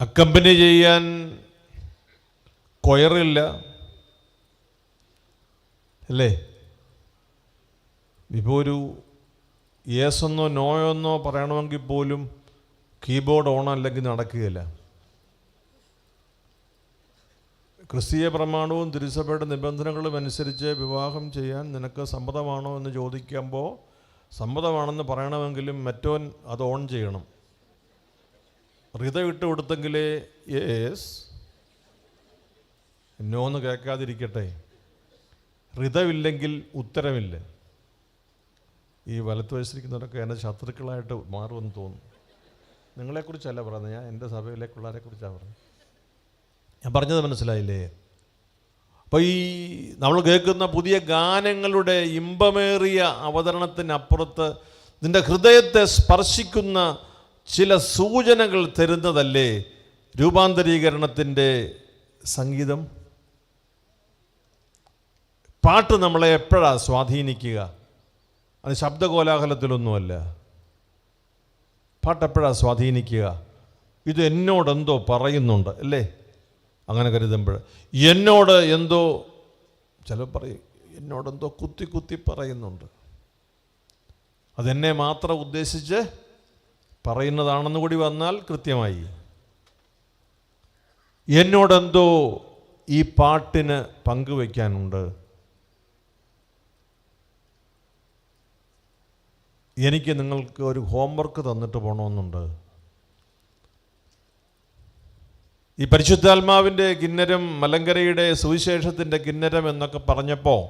A: അക്കമ്പനി ചെയ്യാൻ കൊയറില്ല, അല്ലേ? ഇപ്പോൾ ഒരു യെസ് എന്നോ നോയോ എന്നോ പറയണമെങ്കിൽ പോലും കീബോർഡ് ഓൺ അല്ലെങ്കിൽ നടക്കുകയില്ല. ക്രിസ്തീയ പ്രമാണവും തിരുസഭയുടെ നിബന്ധനകളും അനുസരിച്ച് വിവാഹം ചെയ്യാൻ നിനക്ക് സമ്മതമാണോ എന്ന് ചോദിക്കുമ്പോൾ സമ്മതമാണെന്ന് പറയണമെങ്കിലും മറ്റോൻ അത് ഓൺ ചെയ്യണം. ഹൃദയം ഇട്ട് കൊടുത്തെങ്കിലേ യേസ് നോന്ന് കേൾക്കാതിരിക്കട്ടെ. ഹൃദയമില്ലെങ്കിൽ ഉത്തരമില്ല. ഈ വലത്ത് വയസ്സിരിക്കുന്നവരൊക്കെ എൻ്റെ ശത്രുക്കളായിട്ട് മാറുമെന്ന് തോന്നുന്നു. നിങ്ങളെക്കുറിച്ചല്ല പറയുന്നത്, ഞാൻ എൻ്റെ സഭയിലേക്കുള്ളവരെ കുറിച്ചാണ് പറഞ്ഞത്. ഞാൻ പറഞ്ഞത് മനസ്സിലായില്ലേ? അപ്പോൾ ഈ നമ്മൾ കേൾക്കുന്ന പുതിയ ഗാനങ്ങളുടെ ഇമ്പമേറിയ അവതരണത്തിനപ്പുറത്ത് നിൻ്റെ ഹൃദയത്തെ സ്പർശിക്കുന്ന ചില സൂചനകൾ തരുന്നതല്ലേ രൂപാന്തരീകരണത്തിൻ്റെ സംഗീതം? പാട്ട് നമ്മളെ എപ്പോഴാണ് സ്വാധീനിക്കുക? അത് ശബ്ദകോലാഹലത്തിലൊന്നുമല്ല. പാട്ട് എപ്പോഴാണ് സ്വാധീനിക്കുക? ഇത് എന്നോടെന്തോ പറയുന്നുണ്ട്, അല്ലേ? അങ്ങനെ കരുതുമ്പോൾ എന്നോട് എന്തോ, ചിലർ പറയും എന്നോടെന്തോ കുത്തി പറയുന്നുണ്ട്, അതെന്നെ മാത്രം ഉദ്ദേശിച്ച് പറയുന്നതാണെന്ന് കൂടി വന്നാൽ കൃത്യമായി. എന്നോടെന്തോ ഈ പാട്ടിന് പങ്കുവയ്ക്കാനുണ്ട്. എനിക്ക് നിങ്ങൾക്ക് ഒരു ഹോംവർക്ക് തന്നിട്ട് പോകണമെന്നുണ്ട്. ഈ പരിശുദ്ധാത്മാവിൻ്റെ കിന്നരം, മലങ്കരയുടെ സുവിശേഷത്തിൻ്റെ കിന്നരം എന്നൊക്കെ പറഞ്ഞപ്പോൾ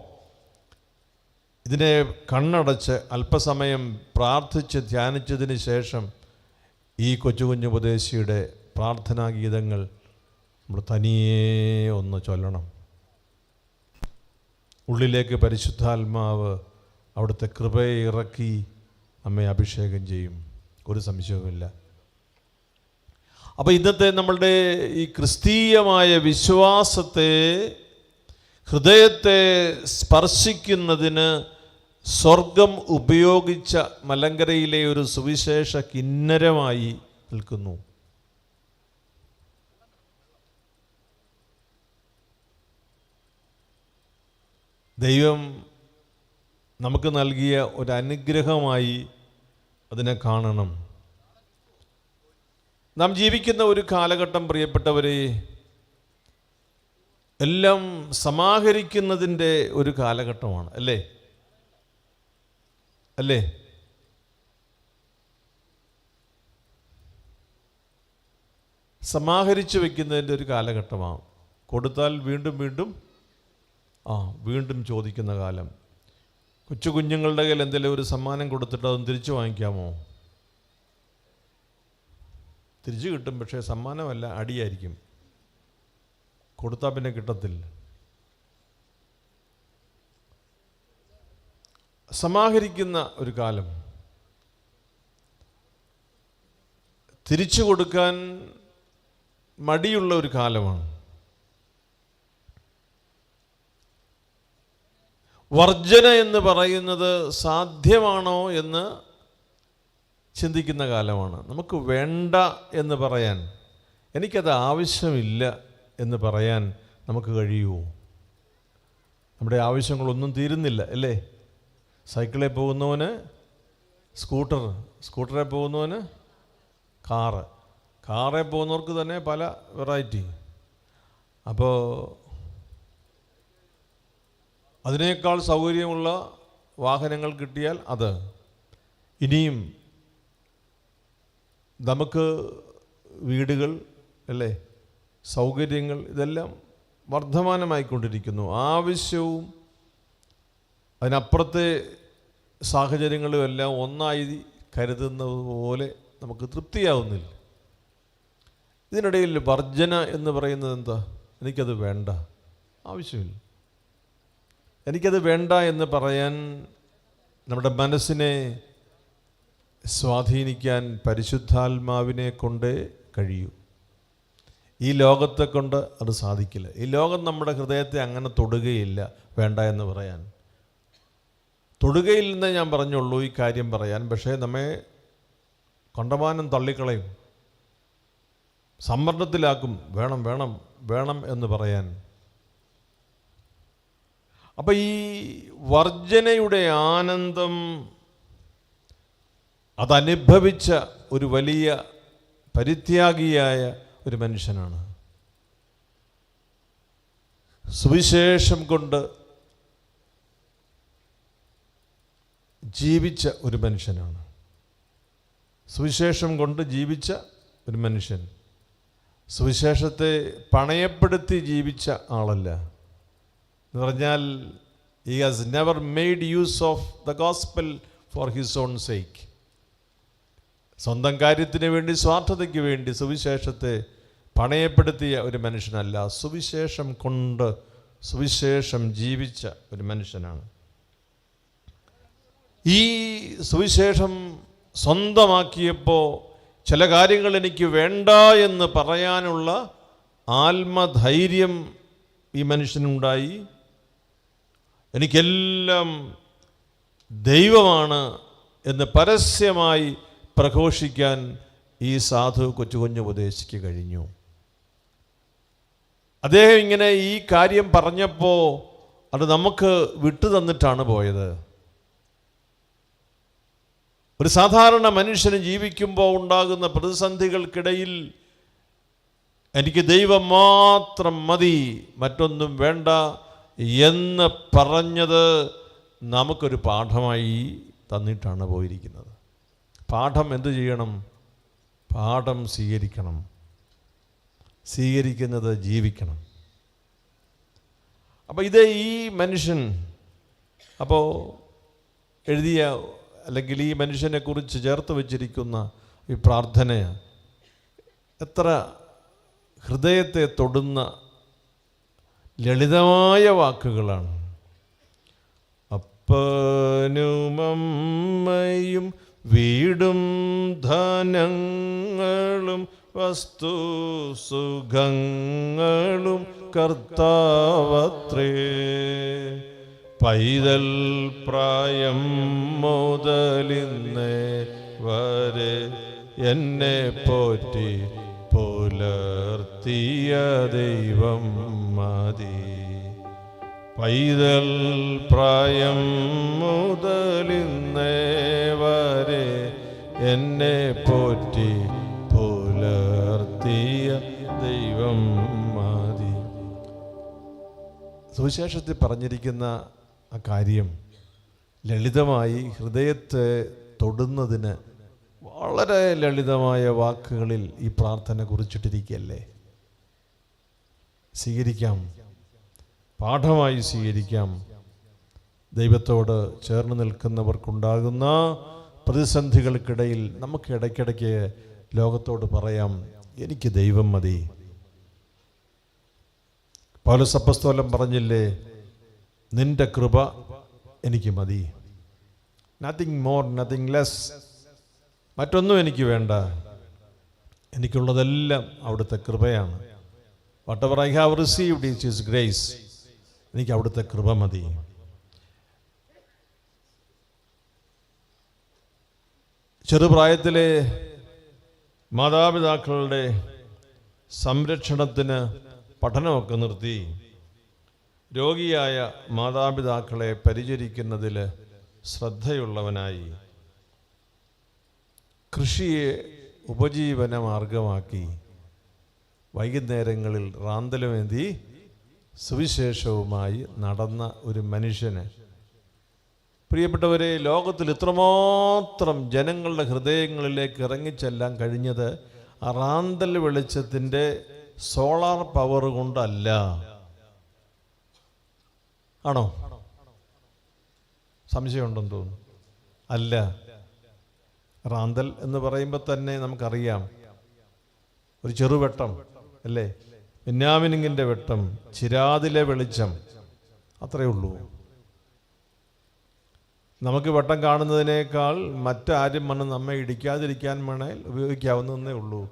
A: ഇതിനെ കണ്ണടച്ച് അല്പസമയം പ്രാർത്ഥിച്ച് ധ്യാനിച്ചതിന് ശേഷം ഈ കൊച്ചു ഉപദേശിയുടെ പ്രാർത്ഥനാ ഗീതങ്ങൾ നമ്മൾ തനിയെ ഒന്ന് ചൊല്ലണം. ഉള്ളിലേക്ക് പരിശുദ്ധാത്മാവ് അവിടുത്തെ കൃപയെ ഇറക്കി നമ്മെ അഭിഷേകം ചെയ്യും, ഒരു സംശയവുമില്ല. അപ്പോൾ ഇന്നത്തെ നമ്മളുടെ ഈ ക്രിസ്തീയമായ വിശ്വാസത്തെ, ഹൃദയത്തെ സ്പർശിക്കുന്നതിന് സ്വർഗം ഉപയോഗിച്ച മലങ്കരയിലെ ഒരു സുവിശേഷ കിന്നരമായി നിൽക്കുന്നു. ദൈവം നമുക്ക് നൽകിയ ഒരു അനുഗ്രഹമായി അതിനെ കാണണം. നാം ജീവിക്കുന്ന ഒരു കാലഘട്ടം, പ്രിയപ്പെട്ടവരെ, എല്ലാം സമാഹരിക്കുന്നതിൻ്റെ ഒരു കാലഘട്ടമാണ്, അല്ലേ? അല്ലേ? സമാഹരിച്ചു വയ്ക്കുന്നതിൻ്റെ ഒരു കാലഘട്ടമാണ്. കൊടുത്താൽ വീണ്ടും വീണ്ടും വീണ്ടും ചോദിക്കുന്ന കാലം. കൊച്ചു കുഞ്ഞുങ്ങളുടെ കയ്യിൽ എന്തെങ്കിലും ഒരു സമ്മാനം കൊടുത്തിട്ട് അതൊന്ന് തിരിച്ചു വാങ്ങിക്കാമോ? തിരിച്ചു കിട്ടും, പക്ഷേ സമ്മാനമല്ല, അടിയായിരിക്കും. കൊടുത്താൽ പിന്നെ കിട്ടത്തില്ല. സമാഹരിക്കുന്ന ഒരു കാലം, തിരിച്ചു കൊടുക്കാൻ മടിയുള്ള ഒരു കാലമാണ്. വർജന എന്ന് പറയുന്നത് സാധ്യമാണോ എന്ന് ചിന്തിക്കുന്ന കാലമാണ്. നമുക്ക് വേണ്ട എന്ന് പറയാൻ, എനിക്കത് ആവശ്യമില്ല എന്ന് പറയാൻ നമുക്ക് കഴിയുമോ? നമ്മുടെ ആവശ്യങ്ങളൊന്നും തീരുന്നില്ല, അല്ലേ? സൈക്കിളിൽ പോകുന്നവന് സ്കൂട്ടറിൽ പോകുന്നവന് കാറിൽ പോകുന്നവർക്ക് തന്നെ പല വെറൈറ്റി. അപ്പോൾ അതിനേക്കാൾ സൗകര്യമുള്ള വാഹനങ്ങൾ കിട്ടിയാൽ അത്. ഇനിയും നമുക്ക് വീടുകൾ, അല്ലേ, സൗകര്യങ്ങൾ, ഇതെല്ലാം വർദ്ധമാനമായിക്കൊണ്ടിരിക്കുന്നു. ആവശ്യവും അതിനപ്പുറത്തെ സാഹചര്യങ്ങളും എല്ലാം ഒന്നായി കരുതുന്നത് പോലെ നമുക്ക് തൃപ്തിയാവുന്നില്ല. ഇതിനിടയിൽ വർജന എന്ന് പറയുന്നത് എന്താ? എനിക്കത് വേണ്ട, ആവശ്യമില്ല. എനിക്കത് വേണ്ട എന്ന് പറയാൻ നമ്മുടെ മനസ്സിനെ സ്വാധീനിക്കാൻ പരിശുദ്ധാത്മാവിനെ കൊണ്ടേ കഴിയൂ. ഈ ലോകത്തെ കൊണ്ട് അത് സാധിക്കില്ല. ഈ ലോകം നമ്മുടെ ഹൃദയത്തെ അങ്ങനെ തൊടുകയില്ല വേണ്ട എന്ന് പറയാൻ. തൊടുകയില്ലെന്നേ ഞാൻ പറഞ്ഞുള്ളൂ ഈ കാര്യം പറയാൻ. പക്ഷേ നമ്മെ കണ്ടമാനം തള്ളിക്കളയും, സമ്മർദ്ദത്തിലാക്കും, വേണം വേണം വേണം എന്ന് പറയാൻ. അപ്പം ഈ വർജനയുടെ ആനന്ദം അതനുഭവിച്ച ഒരു വലിയ പരിത്യാഗിയായ ഒരു മനുഷ്യനാണ്. സുവിശേഷം കൊണ്ട് ജീവിച്ച ഒരു മനുഷ്യനാണ്. സുവിശേഷം കൊണ്ട് ജീവിച്ച ഒരു മനുഷ്യൻ. സുവിശേഷത്തെ പണയപ്പെടുത്തി ജീവിച്ച ആളല്ല. എന്ന് പറഞ്ഞാൽ he has never made use of the gospel for his own sake. സ്വന്തം കാര്യത്തിന് വേണ്ടി, സ്വാർത്ഥതയ്ക്ക് വേണ്ടി സുവിശേഷത്തെ പണയപ്പെടുത്തിയ ഒരു മനുഷ്യനല്ല. സുവിശേഷം കൊണ്ട് സുവിശേഷം ജീവിച്ച ഒരു മനുഷ്യനാണ്. ഈ സുവിശേഷം സ്വന്തമാക്കിയപ്പോൾ ചില കാര്യങ്ങൾ എനിക്ക് വേണ്ട എന്ന് പറയാനുള്ള ആത്മധൈര്യം ഈ മനുഷ്യനുണ്ടായി. എനിക്കെല്ലാം ദൈവമാണ് എന്ന് പരസ്യമായി പ്രഘോഷിക്കാൻ ഈ സാധു കൊച്ചു ഉപദേശിക്ക് കഴിഞ്ഞു. അദ്ദേഹം ഇങ്ങനെ ഈ കാര്യം പറഞ്ഞപ്പോൾ അത് നമുക്ക് വിട്ടു തന്നിട്ടാണ് പോയത്. ഒരു സാധാരണ മനുഷ്യന് ജീവിക്കുമ്പോൾ ഉണ്ടാകുന്ന പ്രതിസന്ധികൾക്കിടയിൽ എനിക്ക് ദൈവം മാത്രം മതി, മറ്റൊന്നും വേണ്ട എന്ന് പറഞ്ഞത് നമുക്കൊരു പാഠമായി തന്നിട്ടാണ് പോയിരിക്കുന്നത്. പാഠം എന്തു ചെയ്യണം? പാഠം സ്വീകരിക്കണം. സ്വീകരിക്കുന്നത് ജീവിക്കണം. അപ്പോൾ ഇത് ഈ മനുഷ്യൻ അപ്പോൾ എഴുതിയ അല്ലെങ്കിൽ ഈ മനുഷ്യനെക്കുറിച്ച് ചേർത്ത് വച്ചിരിക്കുന്ന ഈ പ്രാർത്ഥന എത്ര ഹൃദയത്തെ തൊടുന്ന ലളിതമായ വാക്കുകളാണ്. അപ്പനും അമ്മയും വീടും ധനങ്ങളും വസ്തു സുഖങ്ങളും കർത്താവത്രേ. പൈതൽ പ്രായം മുതലിന്നേ വരെ എന്നെ പോറ്റി പുലർത്തിയ ദൈവം മതി. പൈതൽ പ്രായം മുതലിന്നേ വരെ എന്നെ പോറ്റി പുലർത്തിയ ദൈവം മതി. സുവിശേഷത്തിൽ പറഞ്ഞിരിക്കുന്ന ആ കാര്യം ലളിതമായി ഹൃദയത്തെ തൊടുന്നതിന് വളരെ ലളിതമായ വാക്കുകളിൽ ഈ പ്രാർത്ഥന കുറിച്ചിട്ടിരിക്കുകയല്ലേ. സ്വീകരിക്കാം, പാഠമായി സ്വീകരിക്കാം. ദൈവത്തോട് ചേർന്ന് നിൽക്കുന്നവർക്കുണ്ടാകുന്ന പ്രതിസന്ധികൾക്കിടയിൽ നമുക്ക് ഇടയ്ക്കിടയ്ക്ക് ലോകത്തോട് പറയാം, എനിക്ക് ദൈവം മതി. പൗലോസ് അപ്പോസ്തലൻ പറഞ്ഞില്ലേ, നിന്റെ കൃപ എനിക്ക് മതി. Nothing more, nothing less. മറ്റൊന്നും എനിക്ക് വേണ്ട. എനിക്കുള്ളതെല്ലാം അവിടുത്തെ കൃപയാണ്. Whatever I have received is his grace. എനിക്ക് അവിടുത്തെ കൃപ മതി. ചെറുപ്രായത്തിലെ മാതാപിതാക്കളുടെ സംരക്ഷണത്തിന് പഠനമൊക്കെ നിർത്തി രോഗിയായ മാതാപിതാക്കളെ പരിചരിക്കുന്നതിൽ ശ്രദ്ധയുള്ളവനായി കൃഷിയെ ഉപജീവന മാർഗമാക്കി വൈകുന്നേരങ്ങളിൽ റാന്തലുമേന്തി സുവിശേഷവുമായി നടന്ന ഒരു മനുഷ്യന്, പ്രിയപ്പെട്ടവരെ, ലോകത്തിൽ ഇത്രമാത്രം ജനങ്ങളുടെ ഹൃദയങ്ങളിലേക്ക് ഇറങ്ങിച്ചെല്ലാൻ കഴിഞ്ഞത് ആ റാന്തൽ വെളിച്ചത്തിൻ്റെ സോളാർ പവർ കൊണ്ടല്ല. ആണോ? സംശയമുണ്ടെന്ന് തോന്നുന്നു. അല്ല. റാന്തൽ എന്ന് പറയുമ്പോൾ തന്നെ നമുക്കറിയാം, ഒരു ചെറുവെട്ടം അല്ലേ, മിന്നാമിനുങ്ങിൻ്റെ വെട്ടം, ചിരാതിലെ വെളിച്ചം, അത്രയേ ഉള്ളൂ. നമുക്ക് വെട്ടം കാണുന്നതിനേക്കാൾ മറ്റാരും വന്ന് നമ്മെ ഇടിക്കാതിരിക്കാൻ വേണേൽ ഉപയോഗിക്കാവുന്നതേ ഉള്ളൂ.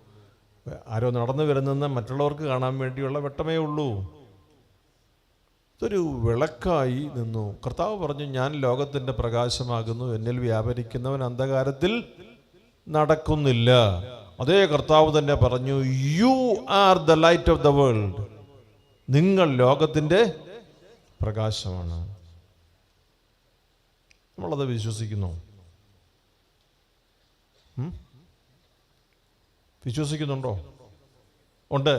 A: ആരോ നടന്നു വരുന്നെന്ന് മറ്റുള്ളവർക്ക് കാണാൻ വേണ്ടിയുള്ള വെട്ടമേ ഉള്ളൂ. ഇതൊരു വിളക്കായി നിന്നു. കർത്താവ് പറഞ്ഞു, ഞാൻ ലോകത്തിൻ്റെ പ്രകാശമാകുന്നു, എന്നിൽ വ്യാപരിക്കുന്നവൻ അന്ധകാരത്തിൽ നടക്കുന്നില്ല. അതേ കർത്താവ് തന്നെ പറഞ്ഞു, you are the light of the world. നിങ്ങൾ ലോകത്തിൻ്റെ പ്രകാശമാണ്. നമ്മളത് വിശ്വസിക്കുന്നു. വിശ്വസിക്കുന്നുണ്ടോ? ഉണ്ട്.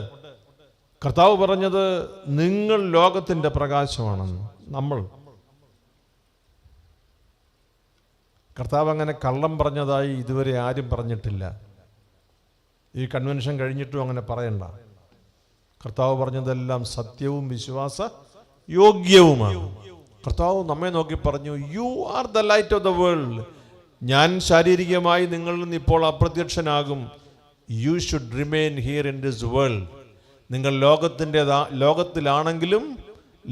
A: കർത്താവ് പറഞ്ഞത് നിങ്ങൾ ലോകത്തിൻ്റെ പ്രകാശമാണെന്ന്. നമ്മൾ കർത്താവ് അങ്ങനെ കള്ളം പറഞ്ഞതായി ഇതുവരെ ആരും പറഞ്ഞിട്ടില്ല. ഈ കൺവെൻഷൻ കഴിഞ്ഞിട്ടും അങ്ങനെ പറയണ്ട. കർത്താവ് പറഞ്ഞതെല്ലാം സത്യവും വിശ്വാസ യോഗ്യവുമാണ്. കർത്താവ് നമ്മെ നോക്കി പറഞ്ഞു, you are the light of the world. ഞാൻ ശാരീരികമായി നിങ്ങളിൽ നിന്ന് ഇപ്പോൾ അപ്രത്യക്ഷനാകും. You should remain here in this world. നിങ്ങൾ ലോകത്തിലാണെങ്കിലും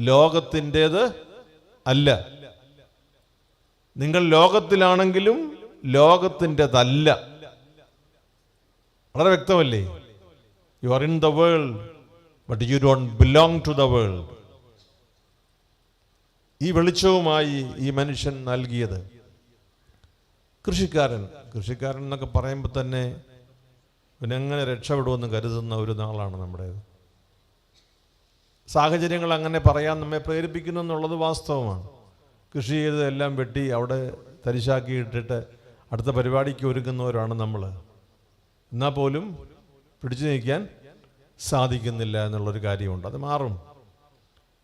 A: ലോകത്തിൻ്റേത് അല്ല. നിങ്ങൾ ലോകത്തിലാണെങ്കിലും ലോകത്തിൻ്റെതല്ല. വളരെ വ്യക്തമല്ലേ? You are in the world but you don't belong to the world. ഈ വെളിച്ചവുമായി ഈ മനുഷ്യൻ നൽകിയത് കൃഷിക്കാരൻ എന്നൊക്കെ പറയുമ്പോൾ തന്നെ പിന്നെങ്ങനെ രക്ഷപ്പെടുമെന്ന് കരുതുന്ന ഒരു നാളാണ് നമ്മുടേത്. സാഹചര്യങ്ങൾ അങ്ങനെ പറയാൻ നമ്മെ പ്രേരിപ്പിക്കുന്നു എന്നുള്ളത് വാസ്തവമാണ്. കൃഷി ചെയ്തതെല്ലാം വെട്ടി അവിടെ തരിശാക്കി ഇട്ടിട്ട് അടുത്ത പരിപാടിക്ക് ഒരുങ്ങുന്നവരാണ് നമ്മൾ. എന്നാൽ പോലും പിടിച്ചു നീക്കാൻ സാധിക്കുന്നില്ല എന്നുള്ളൊരു കാര്യമുണ്ട്. അത് മാറും.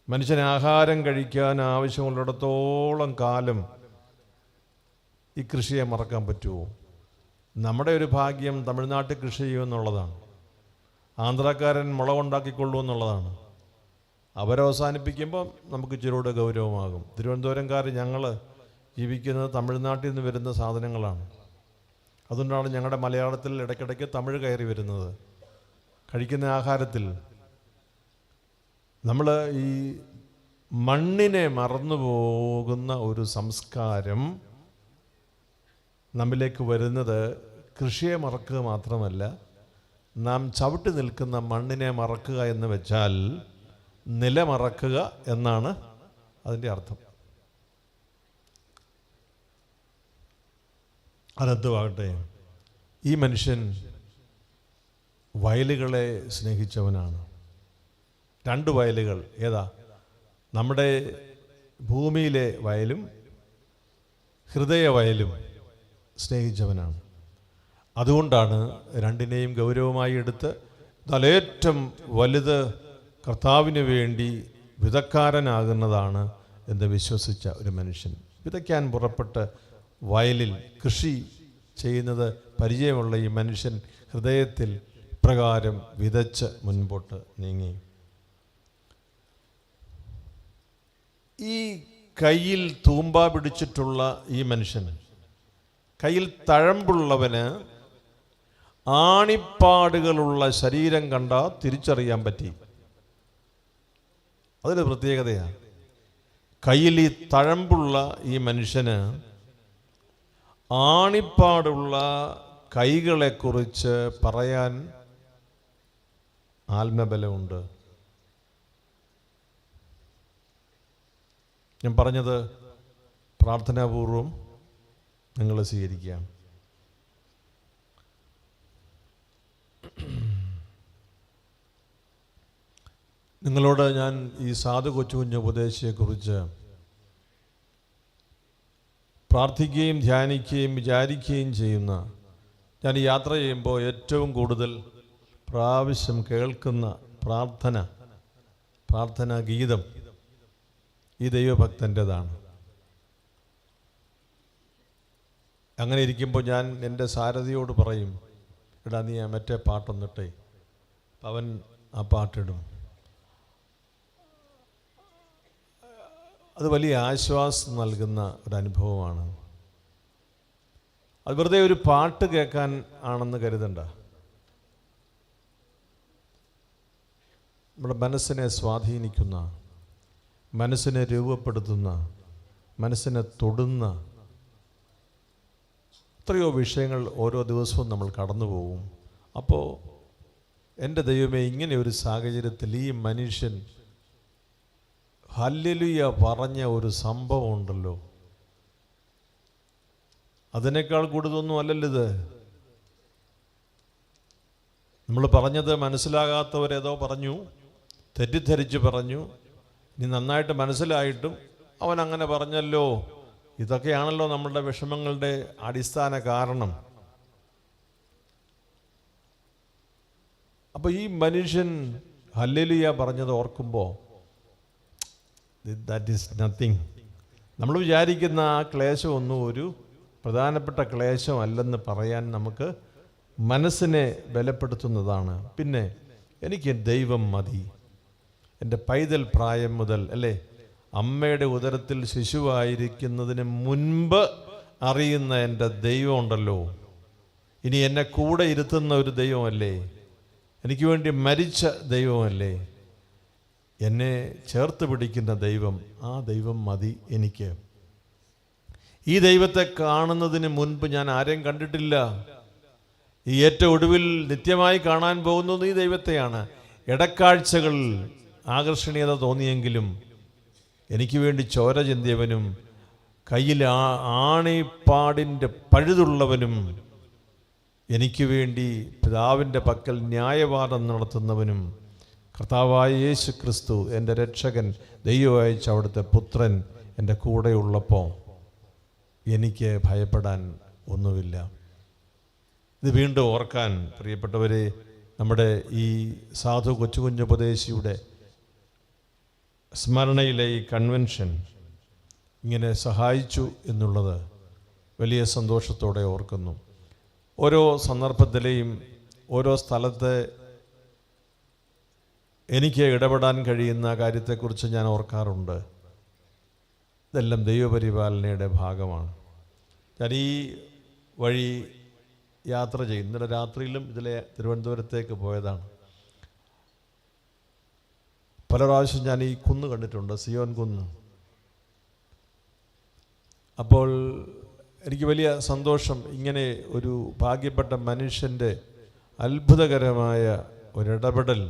A: മനുഷ്യന് ആഹാരം കഴിക്കാൻ ആവശ്യമുള്ളിടത്തോളം കാലം ഈ കൃഷിയെ മറക്കാൻ പറ്റുമോ? നമ്മുടെ ഒരു ഭാഗ്യം തമിഴ്നാട്ടിൽ കൃഷി ചെയ്യുമെന്നുള്ളതാണ്. ആന്ധ്രാക്കാരൻ മുളകുണ്ടാക്കിക്കൊള്ളൂ എന്നുള്ളതാണ്. അവരവസാനിപ്പിക്കുമ്പോൾ നമുക്ക് ഇച്ചിരൂടെ ഗൗരവമാകും. തിരുവനന്തപുരംകാർ ഞങ്ങൾ ജീവിക്കുന്നത് തമിഴ്നാട്ടിൽ നിന്ന് വരുന്ന സാധനങ്ങളാണ്. അതുകൊണ്ടാണ് ഞങ്ങളുടെ മലയാളത്തിൽ ഇടയ്ക്കിടയ്ക്ക് തമിഴ് കയറി വരുന്നത്. കഴിക്കുന്ന ആഹാരത്തിൽ നമ്മൾ ഈ മണ്ണിനെ മറന്നു പോകുന്ന ഒരു സംസ്കാരം നമ്മിലേക്ക് വരുന്നത് കൃഷിയെ മറക്കുക മാത്രമല്ല, നാം ചവിട്ടി നിൽക്കുന്ന മണ്ണിനെ മറക്കുക എന്ന് വെച്ചാൽ നിലമറക്കുക എന്നാണ് അതിൻ്റെ അർത്ഥം. അതെന്തുവാകട്ടെ, ഈ മനുഷ്യൻ വയലുകളെ സ്നേഹിച്ചവനാണ്. 2 വയലുകൾ. ഏതാ? നമ്മുടെ ഭൂമിയിലെ വയലും ഹൃദയ വയലും സ്നേഹിച്ചവനാണ്. അതുകൊണ്ടാണ് രണ്ടിനെയും ഗൗരവമായി എടുത്ത് ഏറ്റവും വലുത് കർത്താവിന് വേണ്ടി വിതക്കാരനാകുന്നതാണ് എന്ന് വിശ്വസിച്ച ഒരു മനുഷ്യൻ. വിതയ്ക്കാൻ പുറപ്പെട്ട് വയലിൽ കൃഷി ചെയ്യുന്നത് പരിചയമുള്ള ഈ മനുഷ്യൻ ഹൃദയത്തിൽ പ്രകാരം വിതച്ച് മുൻപോട്ട് നീങ്ങി. ഈ കയ്യിൽ തൂമ്പ പിടിച്ചിട്ടുള്ള ഈ മനുഷ്യൻ, കയ്യിൽ തഴമ്പുള്ളവന് ആണിപ്പാടുകളുള്ള ശരീരം കണ്ടാൽ തിരിച്ചറിയാൻ പറ്റി. അതൊരു പ്രത്യേകതയാണ്. കയ്യിൽ ഈ തഴമ്പുള്ള ഈ മനുഷ്യന് ആണിപ്പാടുള്ള കൈകളെക്കുറിച്ച് പറയാൻ ആത്മബലമുണ്ട്. ഞാൻ പറഞ്ഞത് പ്രാർത്ഥനാപൂർവം നിങ്ങൾ സ്വീകരിക്കാം. നിങ്ങളോട് ഞാൻ ഈ സാധു കൊച്ചുകുഞ്ഞ് ഉപദേശത്തെക്കുറിച്ച് പ്രാർത്ഥിക്കുകയും ധ്യാനിക്കുകയും വിചാരിക്കുകയും ചെയ്യുന്ന, ഞാൻ യാത്ര ചെയ്യുമ്പോൾ ഏറ്റവും കൂടുതൽ പ്രാവശ്യം കേൾക്കുന്ന പ്രാർത്ഥനാ ഗീതം ഈ ദൈവഭക്തൻ്റെതാണ്. അങ്ങനെ ഇരിക്കുമ്പോൾ ഞാൻ എൻ്റെ സാരഥിയോട് പറയും, എടാ നീ മറ്റേ പാട്ടൊന്നിട്ടേ. അവൻ ആ പാട്ടിടും. അത് വലിയ ആശ്വാസം നൽകുന്ന ഒരനുഭവമാണ്. അത് വെറുതെ ഒരു പാട്ട് കേൾക്കാൻ ആണെന്ന് കരുതണ്ട. നമ്മുടെ മനസ്സിനെ സ്വാധീനിക്കുന്ന, മനസ്സിനെ രൂപപ്പെടുത്തുന്ന, മനസ്സിനെ തൊടുന്ന എത്രയോ വിഷയങ്ങൾ ഓരോ ദിവസവും നമ്മൾ കടന്നു പോകും. അപ്പോൾ എൻ്റെ ദൈവമേ, ഇങ്ങനെ ഒരു സാഹചര്യത്തിൽ ഈ മനുഷ്യൻ ഹല്ലേലൂയ പറഞ്ഞ ഒരു സംഭവം ഉണ്ടല്ലോ, അതിനേക്കാൾ കൂടുതലൊന്നും അല്ലല്ലോ ഇത്. നമ്മൾ പറഞ്ഞത് മനസ്സിലാകാത്തവരേതോ പറഞ്ഞു, തെറ്റിദ്ധരിച്ച് പറഞ്ഞു. ഇനി നന്നായിട്ട് മനസ്സിലായിട്ടും അവൻ അങ്ങനെ പറഞ്ഞല്ലോ. ഇതൊക്കെയാണല്ലോ നമ്മളുടെ വിഷമങ്ങളുടെ അടിസ്ഥാന കാരണം. അപ്പോൾ ഈ മനുഷ്യൻ ഹല്ലേലൂയ പറഞ്ഞത് ഓർക്കുമ്പോൾ ദാറ്റ് ഈസ് നത്തിങ്. നമ്മൾ വിചാരിക്കുന്ന ആ ക്ലേശമൊന്നും ഒരു പ്രധാനപ്പെട്ട ക്ലേശമല്ലെന്ന് പറയാൻ നമുക്ക് മനസ്സിനെ ബലപ്പെടുത്തുന്നതാണ്. പിന്നെ എനിക്ക് ദൈവം മതി. എൻ്റെ പൈതൽ പ്രായം മുതൽ, അല്ലേ, അമ്മയുടെ ഉദരത്തിൽ ശിശുവായിരിക്കുന്നതിന് മുൻപ് അറിയുന്ന എൻ്റെ ദൈവം ഉണ്ടല്ലോ, ഇനി എന്നെ കൂടെ ഇരുത്തുന്ന ഒരു ദൈവമല്ലേ, എനിക്ക് വേണ്ടി മരിച്ച ദൈവമല്ലേ, എന്നെ ചേർത്ത് പിടിക്കുന്ന ദൈവം, ആ ദൈവം മതി എനിക്ക്. ഈ ദൈവത്തെ കാണുന്നതിന് മുൻപ് ഞാൻ ആരെയും കണ്ടിട്ടില്ല. ഈ ഏറ്റവും ഒടുവിൽ നിത്യമായി കാണാൻ പോകുന്നത് ഈ ദൈവത്തെയാണ്. ഇടക്കാഴ്ചകൾ ആകർഷണീയത തോന്നിയെങ്കിലും എനിക്ക് വേണ്ടി ചോര ചിന്തിയവനും കയ്യിൽ ആണിപ്പാടിൻ്റെ പഴുതുള്ളവനും എനിക്ക് വേണ്ടി പിതാവിൻ്റെ പക്കൽ ന്യായവാദം നടത്തുന്നവനും കർത്താവായ യേശു ക്രിസ്തു എൻ്റെ രക്ഷകൻ, ദൈവം അയച്ച അവിടുത്തെ പുത്രൻ എൻ്റെ കൂടെയുള്ളപ്പോൾ എനിക്ക് ഭയപ്പെടാൻ ഒന്നുമില്ല. ഇത് വീണ്ടും ഓർക്കാൻ പ്രിയപ്പെട്ടവരെ, നമ്മുടെ ഈ സാധു കൊച്ചുകുഞ്ഞുപദേശിയുടെ സ്മരണയിലെ ഈ കൺവെൻഷൻ ഇങ്ങനെ സഹായിച്ചു എന്നുള്ളത് വലിയ സന്തോഷത്തോടെ ഓർക്കുന്നു. ഓരോ സന്ദർഭത്തിലെയും ഓരോ സ്ഥലത്തെ എനിക്ക് ഇടപെടാൻ കഴിയുന്ന കാര്യത്തെക്കുറിച്ച് ഞാൻ ഓർക്കാറുണ്ട്. ഇതെല്ലാം ദൈവപരിപാലനയുടെ ഭാഗമാണ്. ഞാൻ ഈ വഴി യാത്ര ചെയ്യും. ഇന്നലെ രാത്രിയിലും ഇതിലെ തിരുവനന്തപുരത്തേക്ക് പോയതാണ്. പല പ്രാവശ്യം ഞാൻ ഈ കുന്ന് കണ്ടിട്ടുണ്ട്, സിയോൻ കുന്ന്. അപ്പോൾ എനിക്ക് വലിയ സന്തോഷം, ഇങ്ങനെ ഒരു ഭാഗ്യപ്പെട്ട മനുഷ്യൻ്റെ അത്ഭുതകരമായ ഒരിടപെടൽ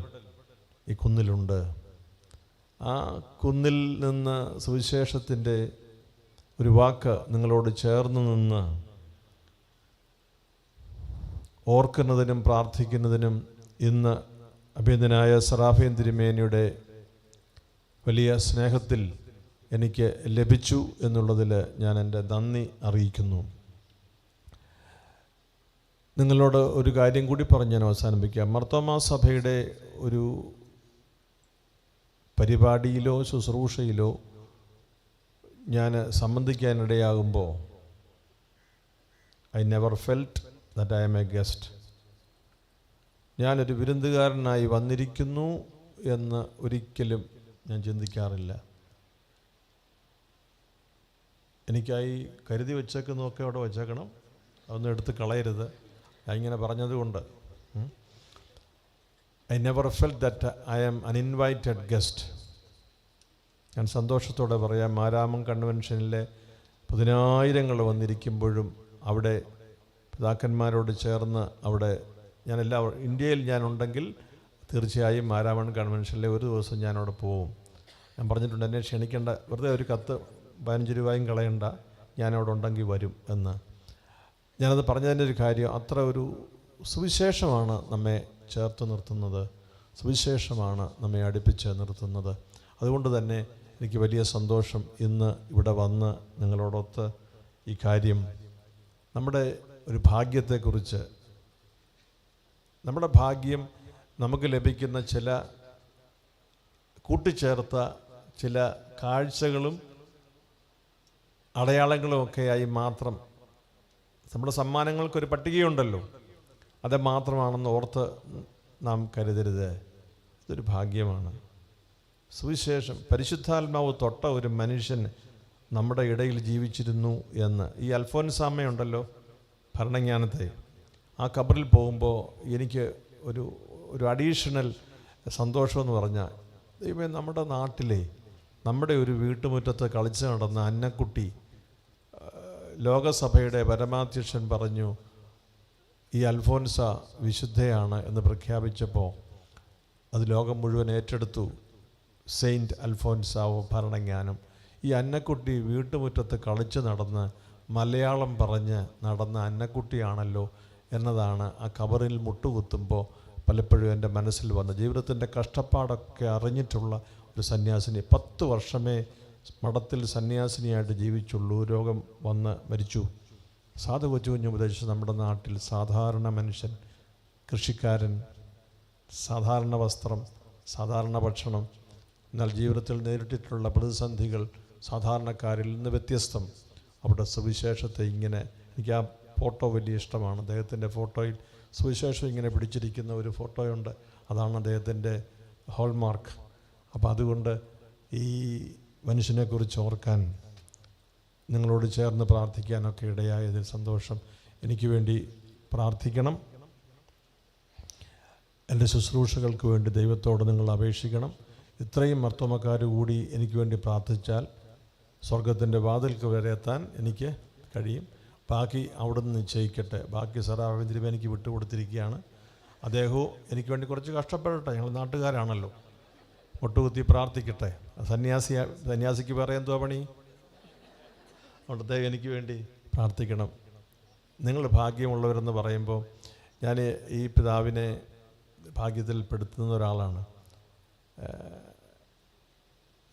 A: ഈ കുന്നിലുണ്ട്. ആ കുന്നിൽ നിന്ന് സുവിശേഷത്തിൻ്റെ ഒരു വാക്ക് നിങ്ങളോട് ചേർന്ന് നിന്ന് ഓർക്കുന്നതിനും പ്രാർത്ഥിക്കുന്നതിനും ഇന്ന് അഭിനന്ദനായ സറാഫേൻ തിരുമേനിയുടെ വലിയ സ്നേഹത്തിൽ എനിക്ക് ലഭിച്ചു എന്നുള്ളതിൽ ഞാൻ എൻ്റെ നന്ദി അറിയിക്കുന്നു. നിങ്ങളോട് ഒരു കാര്യം കൂടി പറഞ്ഞ് ഞാൻ അവസാനിപ്പിക്കാം. മാർത്തോമാ സഭയുടെ ഒരു പരിപാടിയിലോ ശുശ്രൂഷയിലോ ഞാൻ സംബന്ധിക്കാനിടയാകുമ്പോൾ I never felt that I am a guest. ഞാനൊരു വിരുന്നുകാരനായി വന്നിരിക്കുന്നു എന്ന് ഒരിക്കലും ഞാൻ ചിന്തിക്കാറില്ല. എനിക്കായി കരുതി വച്ചേക്കുന്നതൊക്കെ അവിടെ വച്ചേക്കണം, അതൊന്നും എടുത്ത് കളയരുത്. ഞാൻ ഇങ്ങനെ പറഞ്ഞതുകൊണ്ട് I never felt that I am uninvited guest. ഞാൻ സന്തോഷത്തോടെ പറയാം, മാരാമം കൺവെൻഷനിലെ 10,000 വന്നിരിക്കുമ്പോഴും അവിടെ പിതാക്കന്മാരോട് ചേർന്ന് അവിടെ ഇന്ത്യയിൽ ഞാനുണ്ടെങ്കിൽ തീർച്ചയായും മാരാമൺ കൺവെൻഷനിലെ ഒരു ദിവസം ഞാനവിടെ പോവും. ഞാൻ പറഞ്ഞിട്ടുണ്ട്, എന്നെ ക്ഷണിക്കേണ്ട, വെറുതെ ഒരു കത്ത് 15 രൂപയും കളയണ്ട, ഞാനവിടെ ഉണ്ടെങ്കിൽ വരും എന്ന്. ഞാനത് പറഞ്ഞതിൻ്റെ ഒരു കാര്യം, അത്ര ഒരു സുവിശേഷമാണ് നമ്മെ ചേർത്ത് നിർത്തുന്നത്, സുവിശേഷമാണ് നമ്മെ അടുപ്പിച്ച് നിർത്തുന്നത്. അതുകൊണ്ട് തന്നെ എനിക്ക് വലിയ സന്തോഷം ഇന്ന് ഇവിടെ വന്ന് നിങ്ങളോടൊത്ത് ഈ കാര്യം, നമ്മുടെ ഒരു ഭാഗ്യത്തെക്കുറിച്ച്, നമ്മുടെ ഭാഗ്യം നമുക്ക് ലഭിക്കുന്ന ചില കൂട്ടിച്ചേർത്ത ചില കാഴ്ചകളും അടയാളങ്ങളുമൊക്കെയായി മാത്രം, നമ്മുടെ സമ്മാനങ്ങൾക്കൊരു പട്ടികയുണ്ടല്ലോ, അത് മാത്രമാണെന്ന് ഓർത്ത് നാം കരുതരുത്. ഇതൊരു ഭാഗ്യമാണ്. സുവിശേഷം, പരിശുദ്ധാത്മാവ് തൊട്ട ഒരു മനുഷ്യൻ നമ്മുടെ ഇടയിൽ ജീവിച്ചിരുന്നു എന്ന്. ഈ അൽഫോൻസാമ്മയുണ്ടല്ലോ ഭരണങ്ങാനത്തെ, ആ ഖബറിൽ പോകുമ്പോൾ എനിക്ക് ഒരു അഡീഷണൽ സന്തോഷമെന്ന് പറഞ്ഞാൽ, ദൈവമേ, നമ്മുടെ നാട്ടിലെ നമ്മുടെ ഒരു വീട്ടുമുറ്റത്ത് കളിച്ച് നടന്ന അന്നക്കുട്ടി, ലോകസഭയുടെ പരമാധ്യക്ഷൻ പറഞ്ഞു ഈ അൽഫോൻസ വിശുദ്ധയാണ് എന്ന് പ്രഖ്യാപിച്ചപ്പോൾ അത് ലോകം മുഴുവൻ ഏറ്റെടുത്തു. സെയിൻറ്റ് അൽഫോൻസാവോ ഭരണങ്ങാനം. ഈ അന്നക്കുട്ടി വീട്ടുമുറ്റത്ത് കളിച്ച് നടന്ന് മലയാളം പറഞ്ഞ് നടന്ന അന്നക്കുട്ടിയാണല്ലോ എന്നതാണ് ആ ഖബറിൽ മുട്ടുകുത്തുമ്പോൾ പലപ്പോഴും എൻ്റെ മനസ്സിൽ വന്ന, ജീവിതത്തിൻ്റെ കഷ്ടപ്പാടൊക്കെ അറിഞ്ഞിട്ടുള്ള ഒരു സന്യാസിനി. 10 വർഷമേ മഠത്തിൽ സന്യാസിനിയായിട്ട് ജീവിച്ചുള്ളൂ. രോഗം വന്ന് മരിച്ചു. സാധു കൊച്ചുകുഞ്ഞു ഉപദേശിച്ച് നമ്മുടെ നാട്ടിൽ സാധാരണ മനുഷ്യൻ, കൃഷിക്കാരൻ, സാധാരണ വസ്ത്രം, സാധാരണ ഭക്ഷണം, എന്നാൽ ജീവിതത്തിൽ നേരിട്ടിട്ടുള്ള പ്രതിസന്ധികൾ സാധാരണക്കാരിൽ നിന്ന് വ്യത്യസ്തം. അവിടെ സുവിശേഷത്തെ ഇങ്ങനെ, എനിക്ക് ആ ഫോട്ടോ വലിയ ഇഷ്ടമാണ്. അദ്ദേഹത്തിൻ്റെ ഫോട്ടോയിൽ സുവിശേഷം ഇങ്ങനെ പിടിച്ചിരിക്കുന്ന ഒരു ഫോട്ടോയുണ്ട്, അതാണ് അദ്ദേഹത്തിൻ്റെ ഹോൾമാർക്ക്. അപ്പോൾ അതുകൊണ്ട് ഈ മനുഷ്യനെക്കുറിച്ച് ഓർക്കാൻ, നിങ്ങളോട് ചേർന്ന് പ്രാർത്ഥിക്കാനൊക്കെ ഇടയായതിൽ സന്തോഷം. എനിക്ക് വേണ്ടി പ്രാർത്ഥിക്കണം. എൻ്റെ ശുശ്രൂഷകൾക്ക് വേണ്ടി ദൈവത്തോട് നിങ്ങൾ അപേക്ഷിക്കണം. ഇത്രയും മർത്തോമക്കാർ കൂടി എനിക്ക് വേണ്ടി പ്രാർത്ഥിച്ചാൽ സ്വർഗത്തിൻ്റെ വാതിൽക്ക് വരെ എത്താൻ എനിക്ക് കഴിയും. ബാക്കി അവിടെ നിന്ന് നിശ്ചയിക്കട്ടെ. ബാക്കി സറാഫേൻ തിരുമേനി എനിക്ക് വിട്ടുകൊടുത്തിരിക്കുകയാണ്. അദ്ദേഹവും എനിക്ക് വേണ്ടി കുറച്ച് കഷ്ടപ്പെടട്ടെ, ഞങ്ങൾ നാട്ടുകാരാണല്ലോ. മുട്ടുകുത്തി പ്രാർത്ഥിക്കട്ടെ. സന്യാസിക്ക് വേറെ എന്തോ പണി? അവിടുത്തെ എനിക്ക് വേണ്ടി പ്രാർത്ഥിക്കണം. നിങ്ങൾ ഭാഗ്യമുള്ളവരെന്ന് പറയുമ്പോൾ ഞാൻ ഈ പിതാവിനെ ഭാഗ്യത്തിൽപ്പെടുത്തുന്ന ഒരാളാണ്.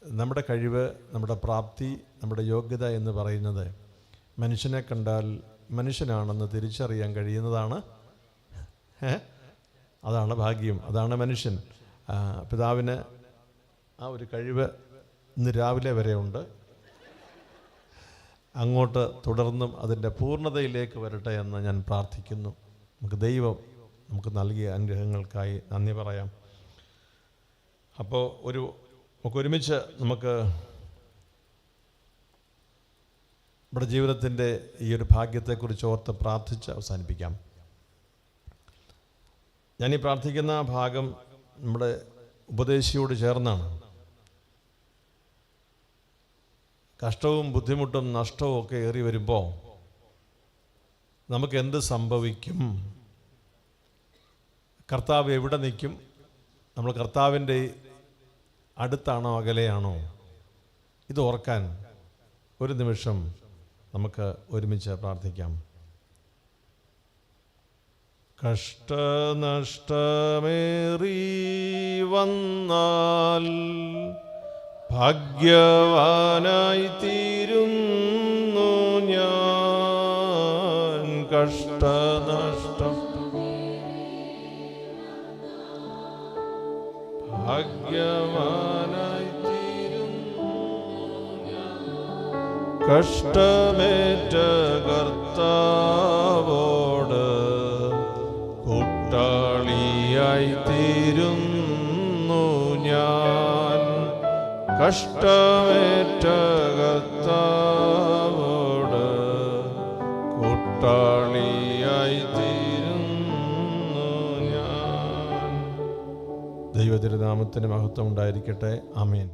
A: നമ്മുടെ കഴിവ്, നമ്മുടെ പ്രാപ്തി, നമ്മുടെ യോഗ്യത എന്ന് പറയുന്നത് മനുഷ്യനെ കണ്ടാൽ മനുഷ്യനാണെന്ന് തിരിച്ചറിയാൻ കഴിയുന്നതാണ് അതാണ് ഭാഗ്യം, അതാണ് മനുഷ്യൻ. പിതാവിന് ആ ഒരു കഴിവ് ഇന്ന് രാവിലെ വരെ ഉണ്ട്. അങ്ങോട്ട് തുടർന്നും അതിൻ്റെ പൂർണ്ണതയിലേക്ക് വരട്ടെ എന്ന് ഞാൻ പ്രാർത്ഥിക്കുന്നു. നമുക്ക് ദൈവം നമുക്ക് നൽകിയ അനുഗ്രഹങ്ങൾക്കായി നന്ദി പറയാം. അപ്പോൾ നമുക്ക് ഒരുമിച്ച് നമുക്ക് നമ്മുടെ ജീവിതത്തിൻ്റെ ഈ ഒരു ഭാഗ്യത്തെക്കുറിച്ച് ഓർത്ത് പ്രാർത്ഥിച്ച് അവസാനിപ്പിക്കാം. ഞാനീ പ്രാർത്ഥിക്കുന്ന ഭാഗം നമ്മുടെ ഉപദേശിയോട് ചേർന്നാണ്. കഷ്ടവും ബുദ്ധിമുട്ടും നഷ്ടവും ഒക്കെ ഏറി വരുമ്പോൾ നമുക്ക് എന്ത് സംഭവിക്കും? കർത്താവ് എവിടെ നിൽക്കും? നമ്മൾ കർത്താവിൻ്റെ അടുത്താണോ അകലെയാണോ? ഇത് ഓർക്കാൻ ഒരു നിമിഷം നമുക്ക് ഒരുമിച്ച് പ്രാർത്ഥിക്കാം. കഷ്ടനഷ്ടമേറി വന്നാൽ ഭാഗ്യവാനായി തീരുന്നു ഞാൻ. കഷ്ടനഷ്ടം ഭാഗ്യവാനായി തീരുന്നു ഞാൻ. കഷ്ടമേറ്റ കർത്താവോട് കൂട്ടാളിയായി തീരുന്നു ഞാൻ. കഷ്ടമേറ്റ കർത്താവോട് കൂട്ടാളിയായി തീരുന്നു ഞാൻ. ദൈവത്തിൻ്റെ നാമത്തിന് മഹത്വം ഉണ്ടായിരിക്കട്ടെ. ആമേൻ.